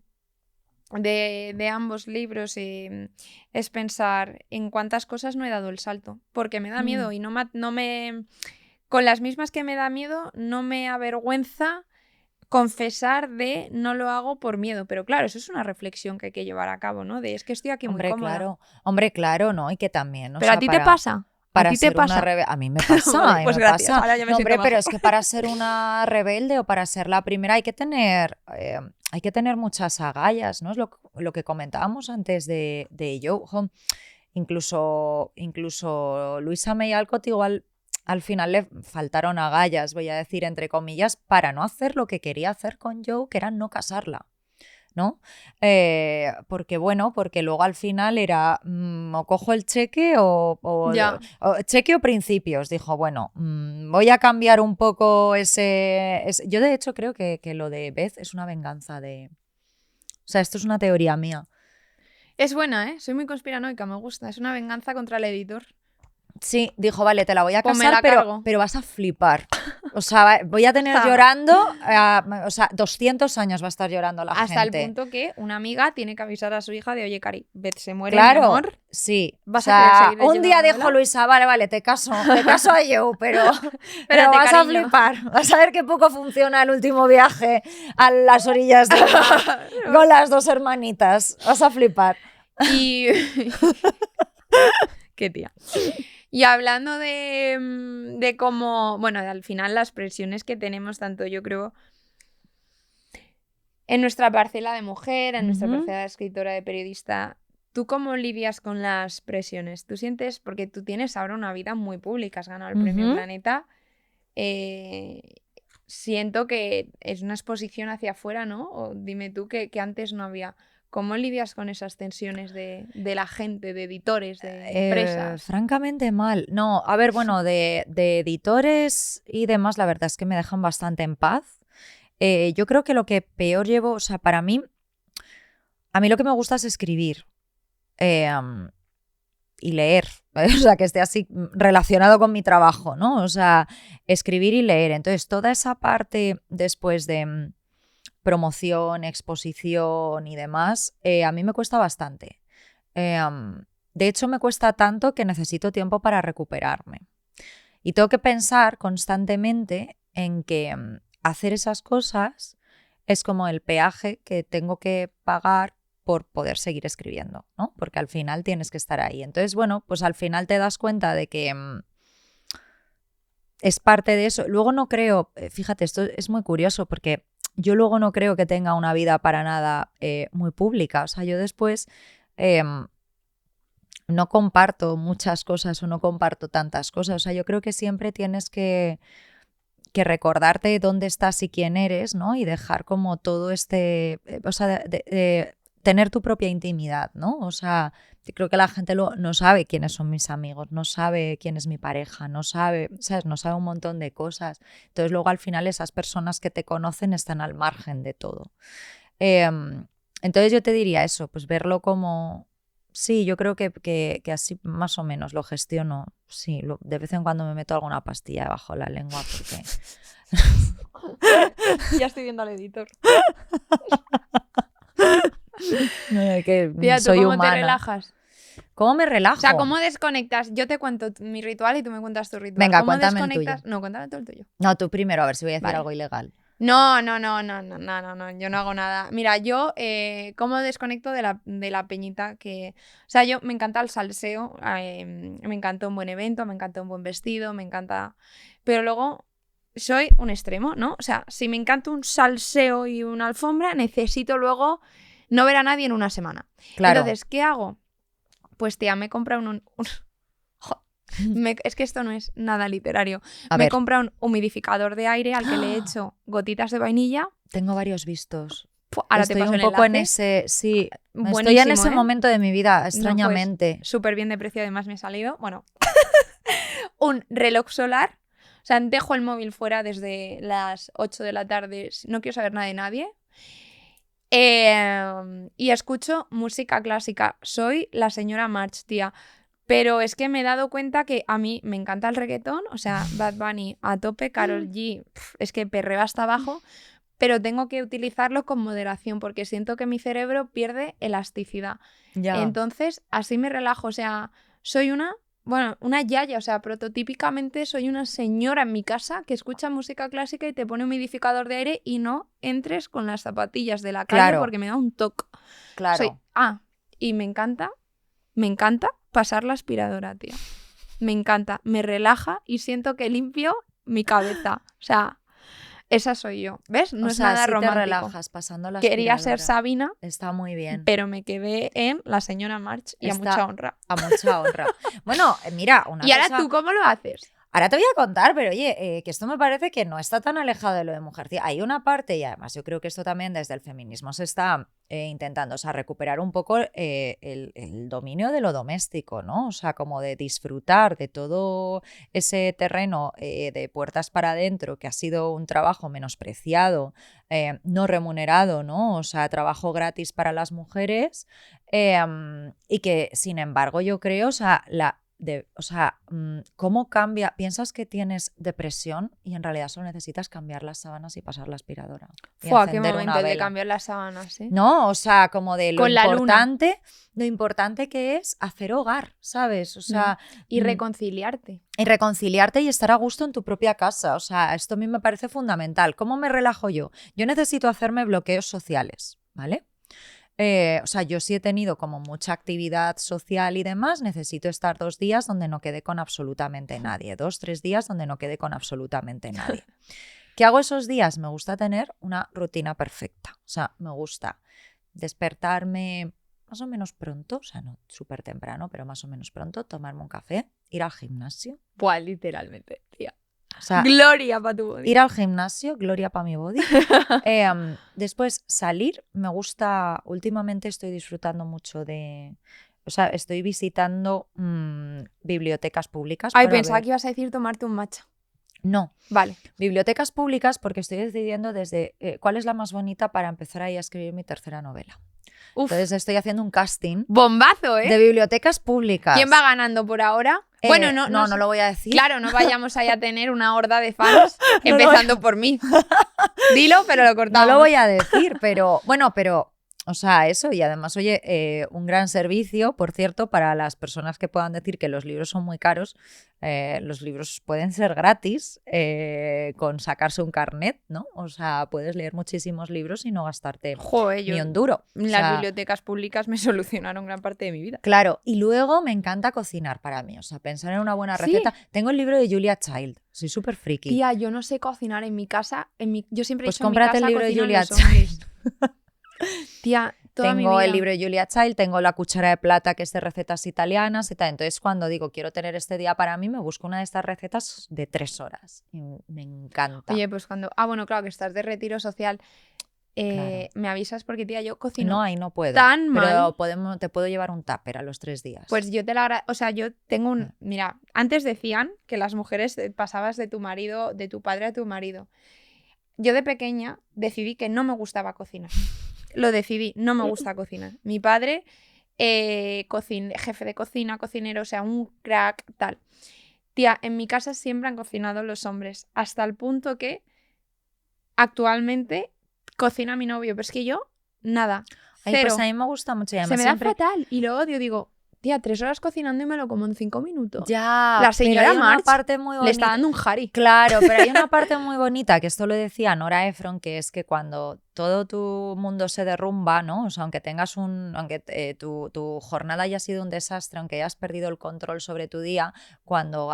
ambos libros es pensar en cuántas cosas no he dado el salto, porque me da miedo y no me con las mismas que me da miedo, no me avergüenza confesar de no lo hago por miedo. Pero claro, eso es una reflexión que hay que llevar a cabo, ¿no? De es que estoy aquí muy cómoda. Hombre, claro, ¿no? Y que también, ¿no? Pero a ti te pasa. Para ¿A ti te pasa? A mí me pasa, Vale, pues me gracias. pasa. Ahora ya me siento hombre, mejor. pero es que para ser una rebelde o para ser la primera hay que tener muchas agallas, ¿no? Es lo que comentábamos antes de Joe. Incluso Louisa May Alcott igual al final le faltaron agallas, voy a decir entre comillas, para no hacer lo que quería hacer con Joe, que era no casarla, ¿no? Porque luego al final era o cojo el cheque o cheque o principios. Dijo, bueno, voy a cambiar un poco ese... Yo de hecho creo que lo de Beth es una venganza de... O sea, esto es una teoría mía. Es buena, ¿eh? Soy muy conspiranoica, me gusta. Es una venganza contra el editor. Sí, dijo, vale, te la voy a Pues casar, pero vas a flipar. O sea, voy a tener llorando, 200 años va a estar llorando la gente. Hasta el punto que una amiga tiene que avisar a su hija de, oye, Cari, Beth se muere, claro, mi amor. Sí. Vas a querer seguir un día dijo Luisa, vale, te caso a Joe, pero vas a flipar. Vas a ver qué poco funciona el último viaje a las orillas del mar con las 2 hermanitas. Vas a flipar. Y... Qué tía. Y hablando de cómo, bueno, al final las presiones que tenemos, tanto yo creo, en nuestra parcela de mujer, en nuestra parcela de escritora, de periodista, ¿tú cómo lidias con las presiones? ¿Tú sientes, porque tú tienes ahora una vida muy pública, has ganado el Premio Planeta, siento que es una exposición hacia afuera, ¿no? O dime tú que antes no había. ¿Cómo lidias con esas tensiones de la gente, de editores, de empresas? Francamente mal. No, a ver, bueno, de editores y demás, la verdad es que me dejan bastante en paz. Yo creo que lo que peor llevo, o sea, para mí, a mí lo que me gusta es escribir y leer, o sea, que esté así relacionado con mi trabajo, ¿no? O sea, escribir y leer. Entonces, toda esa parte después de promoción, exposición y demás, a mí me cuesta bastante. De hecho, me cuesta tanto que necesito tiempo para recuperarme. Y tengo que pensar constantemente en que hacer esas cosas es como el peaje que tengo que pagar por poder seguir escribiendo, ¿no? Porque al final tienes que estar ahí. Entonces, bueno, pues al final te das cuenta de que es parte de eso. Luego no creo, fíjate, esto es muy curioso porque yo luego no creo que tenga una vida para nada muy pública. O sea, yo después no comparto muchas cosas o no comparto tantas cosas. O sea, yo creo que siempre tienes que recordarte dónde estás y quién eres, ¿no? Y dejar como todo o sea, tener tu propia intimidad, ¿no? O sea, creo que la gente no sabe quiénes son mis amigos, no sabe quién es mi pareja, no sabe, ¿sabes? No sabe un montón de cosas. Entonces luego al final esas personas que te conocen están al margen de todo. Entonces yo te diría eso, pues verlo como... Sí, yo creo que así más o menos lo gestiono. Sí, de vez en cuando me meto alguna pastilla debajo de la lengua porque... Ya estoy viendo al editor. que Tía, ¿tú soy cómo humana. te relajas? ¿Cómo me relajo? O sea, ¿cómo desconectas? Yo te cuento mi ritual y tú me cuentas tu ritual. Venga, ¿Cómo cuéntame desconectas? el tuyo. No, cuéntame tú el tuyo. No, tú primero, a ver si voy a decir Vale. algo ilegal. No, yo no hago nada. Mira, yo cómo desconecto de la peñita que... O sea, yo me encanta el salseo, me encanta un buen evento, me encanta un buen vestido, me encanta... Pero luego soy un extremo, ¿no? O sea, si me encanta un salseo y una alfombra, necesito luego no ver a nadie en una semana. Claro. Entonces, ¿qué hago? Pues tía, me he comprado es que esto no es nada literario. Me he comprado un humidificador de aire al que le he hecho gotitas de vainilla. Tengo varios vistos. Ahora estoy te paso un el poco enlace. en ese... Sí, Buenísimo, estoy en ese momento de mi vida, extrañamente. No, pues, súper bien de precio, además me ha salido. Bueno, un reloj solar. O sea, dejo el móvil fuera desde las 8 de la tarde. No quiero saber nada de nadie. Y escucho música clásica. Soy la señora March, tía. Pero es que me he dado cuenta que a mí me encanta el reggaetón. O sea, Bad Bunny a tope, Karol G, es que perreo hasta abajo. Pero tengo que utilizarlo con moderación porque siento que mi cerebro pierde elasticidad. Ya. Entonces, así me relajo. O sea, soy una yaya. O sea, prototípicamente soy una señora en mi casa que escucha música clásica y te pone un humidificador de aire y no entres con las zapatillas de la calle Claro. porque me da un toque. Claro. Y me encanta pasar la aspiradora, tía. Me encanta, me relaja y siento que limpio mi cabeza. O sea, esa soy yo. ¿Ves? No es nada sí romántico. te relajas pasando la Quería aspiradora. ser Sabina. Está muy bien. Pero me quedé en la señora March y a mucha honra. A mucha honra. Bueno, mira, una ¿Y ahora cosa... tú cómo lo haces? Ahora te voy a contar, pero oye, que esto me parece que no está tan alejado de lo de mujer. Hay una parte, y además yo creo que esto también desde el feminismo se está intentando, o sea, recuperar un poco el dominio de lo doméstico, ¿no? O sea, como de disfrutar de todo ese terreno de puertas para adentro que ha sido un trabajo menospreciado, no remunerado, ¿no? O sea, trabajo gratis para las mujeres y que, sin embargo, yo creo, o sea, ¿cómo cambia? Piensas que tienes depresión y en realidad solo necesitas cambiar las sábanas y pasar la aspiradora. Fua, qué momento de cambiar las sábanas, ¿eh? No, o sea, como de lo importante que es hacer hogar, ¿sabes? O sea, y reconciliarte. Y reconciliarte y estar a gusto en tu propia casa. O sea, esto a mí me parece fundamental. ¿Cómo me relajo yo? Yo necesito hacerme bloqueos sociales, ¿vale? O sea, yo sí he tenido como mucha actividad social y demás, necesito estar 2 días donde no quede con absolutamente nadie, 2, 3 días donde no quede con absolutamente nadie. ¿Qué hago esos días? Me gusta tener una rutina perfecta, o sea, me gusta despertarme más o menos pronto, o sea, no súper temprano, pero más o menos pronto, tomarme un café, ir al gimnasio. Buah, literalmente, tía. O sea, Gloria para tu body. ir al gimnasio, gloria para mi body. Después, salir, me gusta, últimamente estoy disfrutando mucho o sea, estoy visitando bibliotecas públicas. Ay, para pensaba ver- que ibas a decir tomarte un matcha. No, Vale. bibliotecas públicas porque estoy decidiendo desde cuál es la más bonita para empezar ahí a escribir mi tercera novela. Uf, Entonces estoy haciendo un casting bombazo, ¿eh? de bibliotecas públicas. ¿Quién va ganando por ahora? Bueno, no lo voy a decir. Claro, no vayamos ahí a tener una horda de fans No lo empezando por mí. Dilo, pero lo No cortamos. lo voy a decir, pero bueno, o sea, eso, y además, oye, un gran servicio, por cierto, para las personas que puedan decir que los libros son muy caros. Los libros pueden ser gratis con sacarse un carnet, ¿no? O sea, puedes leer muchísimos libros y no gastarte Joder, ni un duro. O las sea, bibliotecas públicas me solucionaron gran parte de mi vida. claro, y luego me encanta cocinar para mí, o sea, pensar en una buena ¿Sí? receta. Tengo el libro de Julia Child, soy súper friki. Tía, yo no sé cocinar en mi casa. Yo siempre he Pues dicho en mi cómprate el casa libro de cocinan Julia los hombres. Tía, toda mi Tengo vida. el libro de Julia Child, tengo la cuchara de plata que es de recetas italianas y tal. Entonces, cuando digo quiero tener este día para mí, me busco una de estas recetas de 3 horas. Y me encanta. Oye, pues cuando... Ah, bueno, claro, que estás de retiro social. Claro. Me avisas porque, tía, yo cocino No, ahí no puedo. tan pero mal. te puedo llevar un tupper a los 3 días. Pues yo te la agradezco. O sea, yo tengo un... Mira, antes decían que las mujeres pasabas de tu marido, de tu padre a tu marido. Yo de pequeña decidí que no me gustaba cocinar. Lo decidí, no me gusta cocinar. Mi padre, jefe de cocina, cocinero, o sea, un crack, tal. Tía, en mi casa siempre han cocinado los hombres, hasta el punto que actualmente cocina mi novio, pero es que yo, nada, Ay, cero. pues a mí me gusta mucho. Y Se además me da siempre... fatal y lo odio, digo, tía, 3 horas cocinando y me lo como en 5 minutos. Ya, La señora pero hay una March parte muy bonita. Le está dando un jari. Claro, pero hay una parte muy bonita, que esto lo decía Nora Ephron, que es que cuando todo tu mundo se derrumba, ¿no? O sea, aunque tengas aunque tu jornada haya sido un desastre, aunque hayas perdido el control sobre tu día, cuando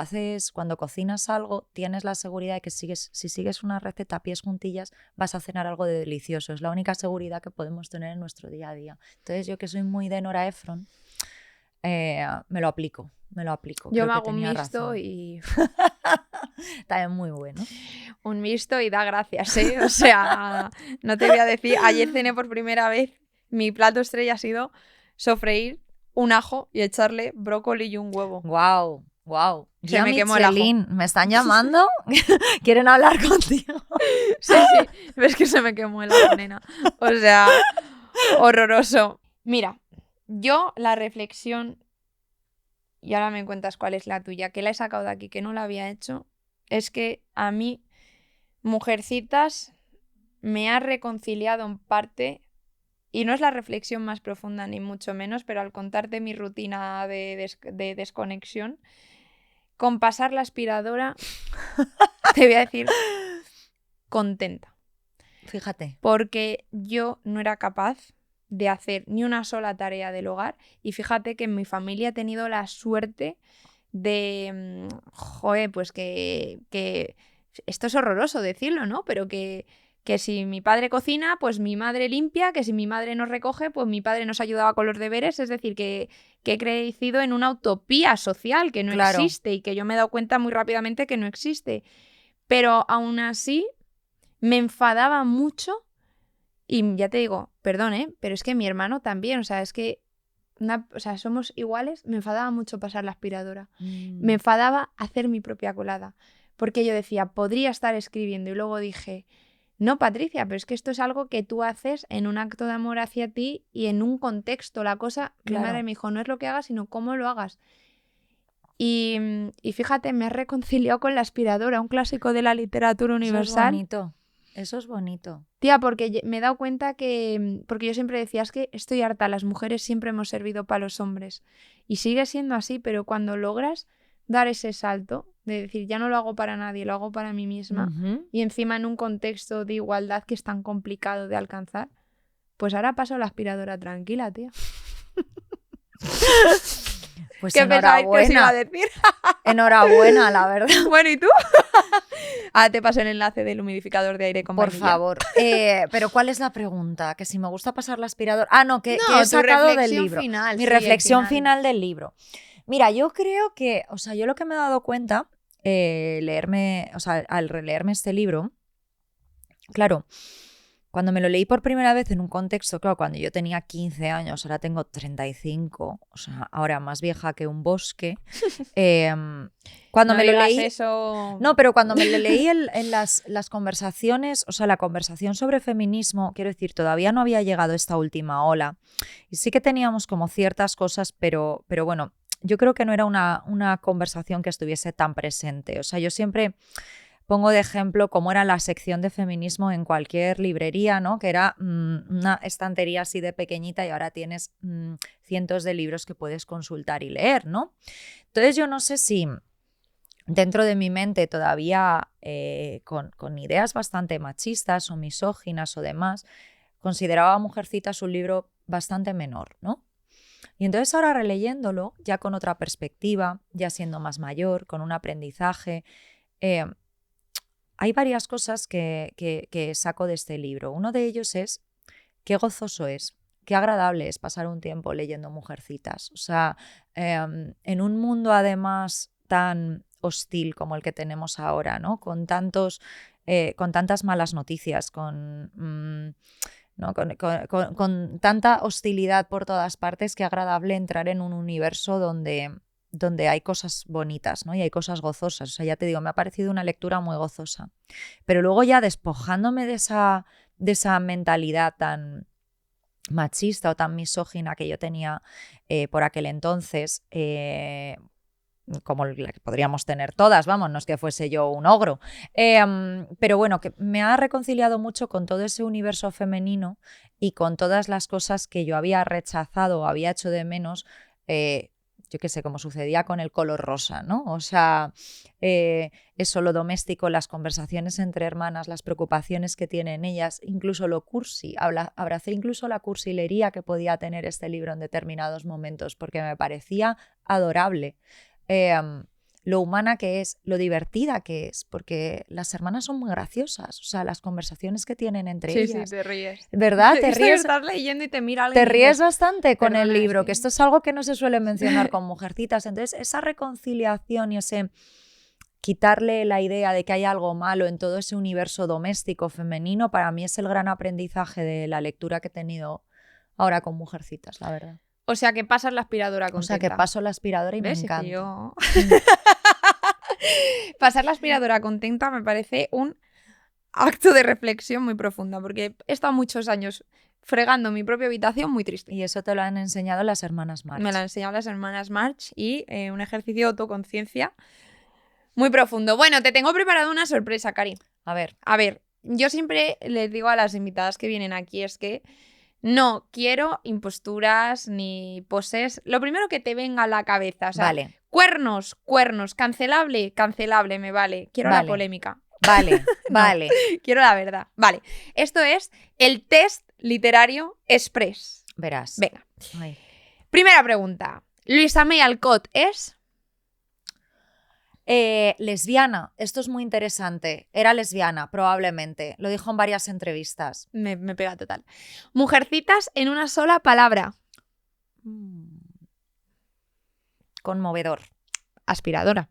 cocinas algo, tienes la seguridad de que si sigues una receta a pies juntillas, vas a cenar algo de delicioso. Es la única seguridad que podemos tener en nuestro día a día. Entonces, yo que soy muy de Nora Ephron, me lo aplico. Yo Creo me que hago un tenía mixto razón. y... También muy bueno. Un mixto y da gracias, ¿eh? O sea, no te voy a decir... Ayer cené por primera vez, mi plato estrella ha sido sofreír un ajo y echarle brócoli y un huevo. Wow. Se me quemó el ajo. Michelin, ¿me están llamando? ¿Quieren hablar contigo? Sí, ves que se me quemó el ajo, nena. O sea, horroroso. Mira, yo la reflexión, y ahora me cuentas cuál es la tuya, que la he sacado de aquí, que no la había hecho, es que a mí, Mujercitas, me ha reconciliado en parte, y no es la reflexión más profunda ni mucho menos, pero al contarte mi rutina de desconexión, con pasar la aspiradora, te voy a decir, contenta. Fíjate. Porque yo no era capaz de hacer ni una sola tarea del hogar, y fíjate que en mi familia he tenido la suerte de, joder, pues que esto es horroroso decirlo, ¿no? Pero que si mi padre cocina, pues mi madre limpia, que si mi madre nos recoge, pues mi padre nos ayudaba con los deberes, es decir, que he crecido en una utopía social que no Claro. existe y que yo me he dado cuenta muy rápidamente que no existe. Pero aún así me enfadaba mucho. Y ya te digo, perdón, pero es que mi hermano también, o sea, es que somos iguales. Me enfadaba mucho pasar la aspiradora. Me enfadaba hacer mi propia colada. Porque yo decía, podría estar escribiendo. Y luego dije, no, Patricia, pero es que esto es algo que tú haces en un acto de amor hacia ti y en un contexto. La cosa, Claro. Mi madre me dijo, no es lo que hagas, sino cómo lo hagas. Y fíjate, me he reconciliado con la aspiradora, un clásico de la literatura universal. Eso es bonito. Tía, porque me he dado cuenta que... Porque yo siempre decía, es que estoy harta, las mujeres siempre hemos servido para los hombres. Y sigue siendo así, pero cuando logras dar ese salto de decir, ya no lo hago para nadie, lo hago para mí misma, y encima en un contexto de igualdad que es tan complicado de alcanzar, pues ahora paso la aspiradora tranquila, tía. Pues ¿Qué pensáis que os iba a enhorabuena. decir? Enhorabuena, la verdad. Bueno, ¿y tú? Ahora te paso el enlace del humidificador de aire con Por vainilla. favor. Pero ¿cuál es la pregunta? Que si me gusta pasar la aspiradora. Ah, no, que No, he tu sacado del reflexión libro. final, Mi sí, reflexión el final del libro. Mira, yo creo que, o sea, yo lo que me he dado cuenta leerme, o sea, al releerme este libro, claro, cuando me lo leí por primera vez en un contexto, claro, cuando yo tenía 15 años, ahora tengo 35, o sea, ahora más vieja que un bosque. Cuando no me lo digas leí... eso. No, pero cuando me lo leí en las conversaciones, o sea, la conversación sobre feminismo, quiero decir, todavía no había llegado esta última ola. Y sí que teníamos como ciertas cosas, pero bueno, yo creo que no era una conversación que estuviese tan presente. O sea, yo siempre pongo de ejemplo cómo era la sección de feminismo en cualquier librería, ¿no? Que era una estantería así de pequeñita y ahora tienes cientos de libros que puedes consultar y leer, ¿no? Entonces yo no sé si dentro de mi mente todavía con ideas bastante machistas o misóginas o demás, consideraba Mujercitas un libro bastante menor, ¿no? Y entonces ahora releyéndolo, ya con otra perspectiva, ya siendo más mayor, con un aprendizaje, hay varias cosas que saco de este libro. Uno de ellos es qué gozoso es, qué agradable es pasar un tiempo leyendo Mujercitas. O sea, en un mundo además tan hostil como el que tenemos ahora, ¿no? Con tantas malas noticias, ¿no? Con tanta hostilidad por todas partes, qué agradable entrar en un universo donde hay cosas bonitas, ¿no? Y hay cosas gozosas. O sea, ya te digo, me ha parecido una lectura muy gozosa. Pero luego ya despojándome de esa mentalidad tan machista o tan misógina que yo tenía por aquel entonces, como la que podríamos tener todas, vamos, no es que fuese yo un ogro, pero bueno, que me ha reconciliado mucho con todo ese universo femenino y con todas las cosas que yo había rechazado o había hecho de menos, yo qué sé, como sucedía con el color rosa, ¿no? O sea, eso, lo doméstico, las conversaciones entre hermanas, las preocupaciones que tienen ellas, incluso lo cursi, abracé incluso la cursilería que podía tener este libro en determinados momentos, porque me parecía adorable. Lo humana que es, lo divertida que es, porque las hermanas son muy graciosas, o sea, las conversaciones que tienen entre ellas. Sí, te ríes. ¿Verdad? Te ríes. Estás leyendo y te mira alguien. Te ríes bastante con el libro, sí. que esto es algo que no se suele mencionar con Mujercitas. Entonces, esa reconciliación y ese quitarle la idea de que hay algo malo en todo ese universo doméstico femenino, para mí es el gran aprendizaje de la lectura que he tenido ahora con Mujercitas, la verdad. O sea, que pasas la aspiradora contenta. O sea, que paso la aspiradora y ¿ves? me encanta. Yo... Pasar la aspiradora contenta me parece un acto de reflexión muy profunda, porque he estado muchos años fregando mi propia habitación muy triste. Y eso te lo han enseñado las hermanas March. Me lo han enseñado las hermanas March y un ejercicio de autoconciencia muy profundo. Bueno, te tengo preparado una sorpresa, Cari. A ver, yo siempre les digo a las invitadas que vienen aquí es que no quiero imposturas ni poses. Lo primero que te venga a la cabeza. O sea, vale. Cuernos. Cancelable, me vale. Quiero la polémica. Vale, vale. Quiero la verdad. Vale. Esto es el test literario express. Verás. Venga. Ay. Primera pregunta. Luisa May Alcott es... lesbiana. Esto es muy interesante. Era lesbiana, probablemente. Lo dijo en varias entrevistas. Me pega total. Mujercitas en una sola palabra. Conmovedor. Aspiradora.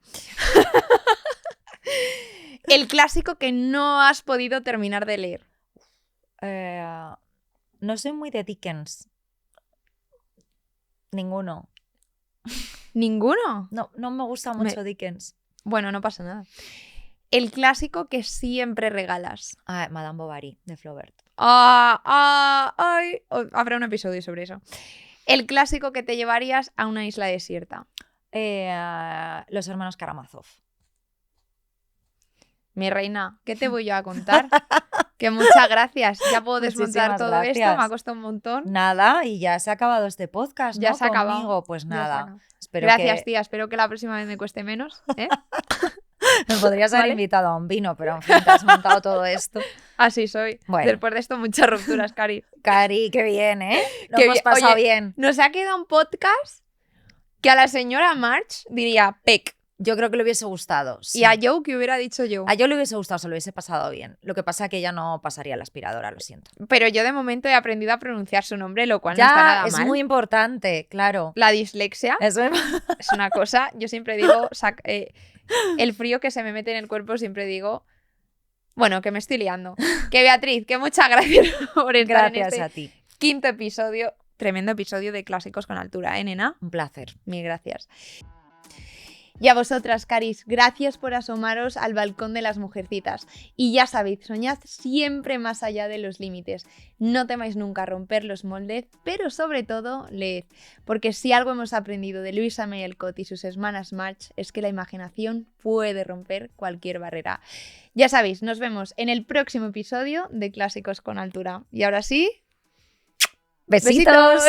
El clásico que no has podido terminar de leer. No soy muy de Dickens. Ninguno. ¿Ninguno? No me gusta mucho Dickens. Bueno, no pasa nada. El clásico que siempre regalas. Madame Bovary, de Flaubert. Ay. Habrá un episodio sobre eso. El clásico que te llevarías a una isla desierta. Los hermanos Karamazov. Mi reina, ¿qué te voy yo a contar? Que muchas gracias. Ya puedo desmontar todo esto. Me ha costado un montón. Nada, y ya se ha acabado este podcast, ¿no? Ya se ha acabado. Conmigo, pues nada. Gracias, tía. Espero que la próxima vez me cueste menos. Me podrías haber invitado a un vino, pero en fin, te has montado todo esto. Así soy. Bueno. Después de esto, muchas rupturas, Cari. Cari, qué bien, ¿eh? Lo hemos pasado bien. Nos ha quedado un podcast que a la señora March diría PEC. Yo creo que le hubiese gustado. Sí. Y a Joe, ¿qué hubiera dicho Joe? A Joe le hubiese gustado, se lo hubiese pasado bien. Lo que pasa es que ella no pasaría la aspiradora, lo siento. Pero yo de momento he aprendido a pronunciar su nombre, lo cual no está nada mal. Es muy importante, claro. La dislexia es una cosa, yo siempre digo, el frío que se me mete en el cuerpo, siempre digo... Bueno, que me estoy liando. Que Beatriz, que muchas gracias por estar Gracias en a este ti. 5.º episodio, tremendo episodio de Clásicos con Altura, ¿eh, nena? Un placer. Mil gracias. Y a vosotras, caris, gracias por asomaros al balcón de las mujercitas. Y ya sabéis, soñad siempre más allá de los límites. No temáis nunca romper los moldes, pero sobre todo, leed. Porque si algo hemos aprendido de Louisa May Alcott y sus hermanas March es que la imaginación puede romper cualquier barrera. Ya sabéis, nos vemos en el próximo episodio de Clásicos con Altura. Y ahora sí... ¡Besitos!